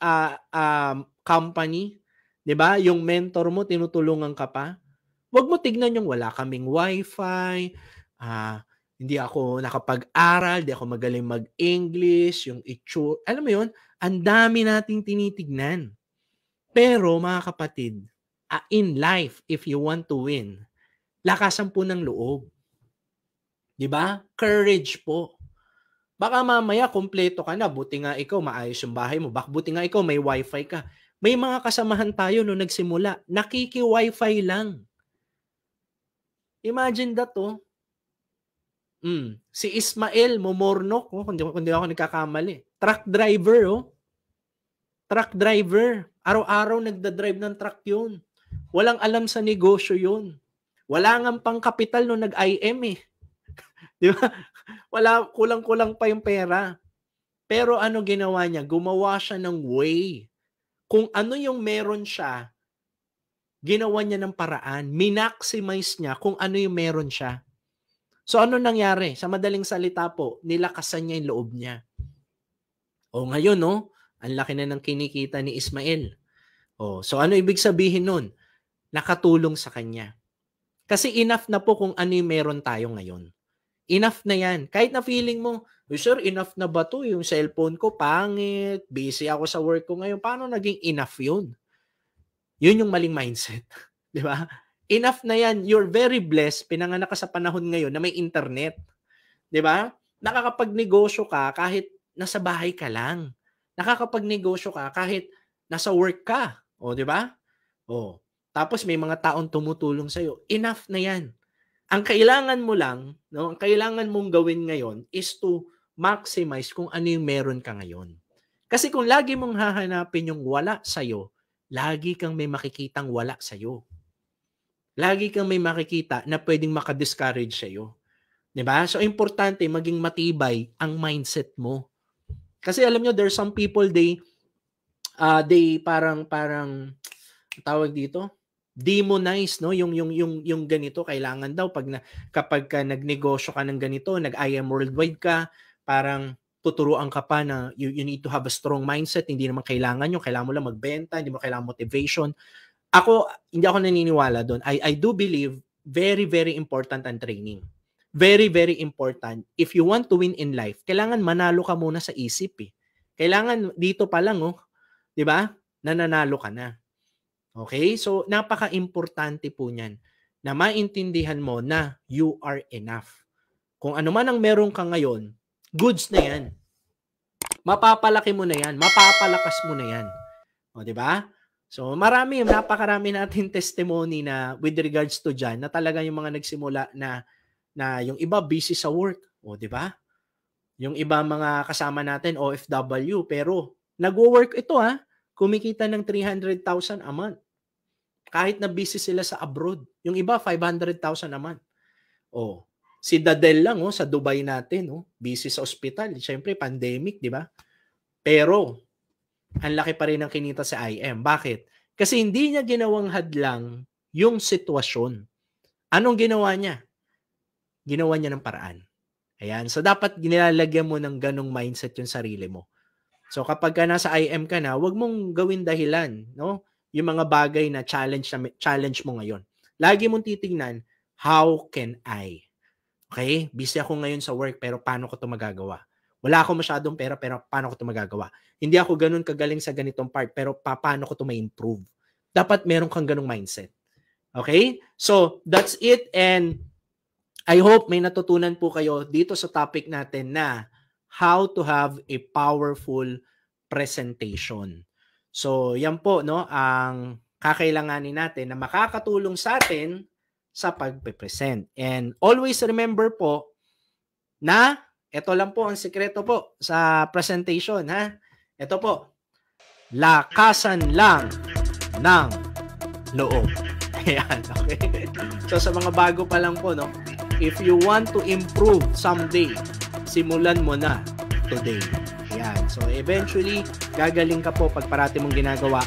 company, 'di ba? Yung mentor mo tinutulungan ka pa. Huwag mo tignan yung wala kaming wifi, hindi ako nakapag-aral, hindi ako magaling mag-English, yung itsura. Alam mo yun, ang dami nating tinitignan. Pero mga kapatid, in life, if you want to win, lakasan po ng loob. Diba? Courage po. Baka mamaya kumpleto ka na, buti nga ikaw maayos yung bahay mo, buti nga ikaw may wifi ka. May mga kasamahan tayo nung nagsimula, nakiki-wifi lang. Imagine that Si Ismael Momornok, kung di ako nagkakamali. Truck driver, Truck driver. Araw-araw nagda-drive ng truck yun. Walang alam sa negosyo yun. Wala nga pang kapital nung nag-IM eh. Di ba? Wala, kulang-kulang pa yung pera. Pero ano ginawa niya? Gumawa siya ng way. Kung ano yung meron siya, ginawa niya ng paraan. Minaximize niya kung ano yung meron siya. So ano nangyari? Sa madaling salita po, nilakasan niya yung loob niya. O ngayon, ang laki na ng kinikita ni Ismael. So ano ibig sabihin nun? Nakatulong sa kanya. Kasi enough na po kung ano yung meron tayo ngayon. Enough na yan. Kahit na feeling mo, sir, enough na ba to? Yung cellphone ko, pangit. Busy ako sa work ko ngayon. Paano naging enough yun? Yun yung maling mindset. Di ba? Enough na yan. You're very blessed. Pinanganak ka sa panahon ngayon na may internet. Di ba? Nakakapagnegosyo ka kahit nasa bahay ka lang. Nakakapagnegosyo ka kahit nasa work ka. Di ba? Tapos may mga taong tumutulong sa'yo. Enough na yan. Ang kailangan mo lang, ang kailangan mong gawin ngayon is to maximize kung ano yung meron ka ngayon. Kasi kung lagi mong hahanapin yung wala sa'yo, lagi kang may makikitang wala sa'yo. Lagi kang may makikita na pwedeng makadiscourage sa'yo. Diba? So, importante maging matibay ang mindset mo. Kasi alam nyo, there's some people, they parang tawag dito, demonize, yung ganito. Kailangan daw kapag ka nagnegosyo ka ng ganito, nag-IM worldwide ka, parang tuturuan ka pa na you need to have a strong mindset. Hindi naman kailangan mo lang magbenta, hindi mo kailangan motivation. Hindi ako naniniwala doon. I do believe very, very important ang training. Very, very important. If you want to win in life, kailangan manalo ka muna sa isip eh. Kailangan dito pa lang, di ba? Nananalo ka na. Okay? So, napaka-importante po niyan na maintindihan mo na you are enough. Kung ano man ang meron ka ngayon, goods na yan. Mapapalaki mo na yan. Mapapalakas mo na yan. Di ba? So, napakarami natin testimony na with regards to dyan, na talaga yung mga nagsimula na yung iba busy sa work. Di ba? Yung iba mga kasama natin, OFW, pero nagwo-work ito kumikita ng 300,000 a month. Kahit na busy sila sa abroad. Yung iba, 500,000 a month. Si Dadel lang, sa Dubai natin, busy sa ospital. Siyempre, pandemic, di ba? Pero, ang laki pa rin ng kinita sa IM. Bakit? Kasi hindi niya ginawang hadlang yung sitwasyon. Anong ginawa niya? Ginawa niya ng paraan. Ayan. So, dapat nilalagyan mo ng ganong mindset yung sarili mo. So, kapag ka nasa IM ka na, wag mong gawin dahilan, yung mga bagay na challenge mo ngayon. Lagi mong titingnan, how can I? Okay? Busy ako ngayon sa work, pero paano ko ito magagawa? Wala ako masyadong pera, pero paano ko ito magagawa? Hindi ako ganun kagaling sa ganitong part, pero paano ko ito ma-improve? Dapat meron kang ganung mindset. Okay? So, that's it. And I hope may natutunan po kayo dito sa topic natin na how to have a powerful presentation. So, yan po, ang kakailanganin natin na makakatulong sa atin sa pagpe-present. And always remember po na ito lang po ang sikreto po sa presentation, Ito po, lakasan lang ng loob. Ayan, okay? So, sa mga bago pa lang po, if you want to improve someday, simulan mo na today. Ayan. So, eventually, gagaling ka po pag parati mong ginagawa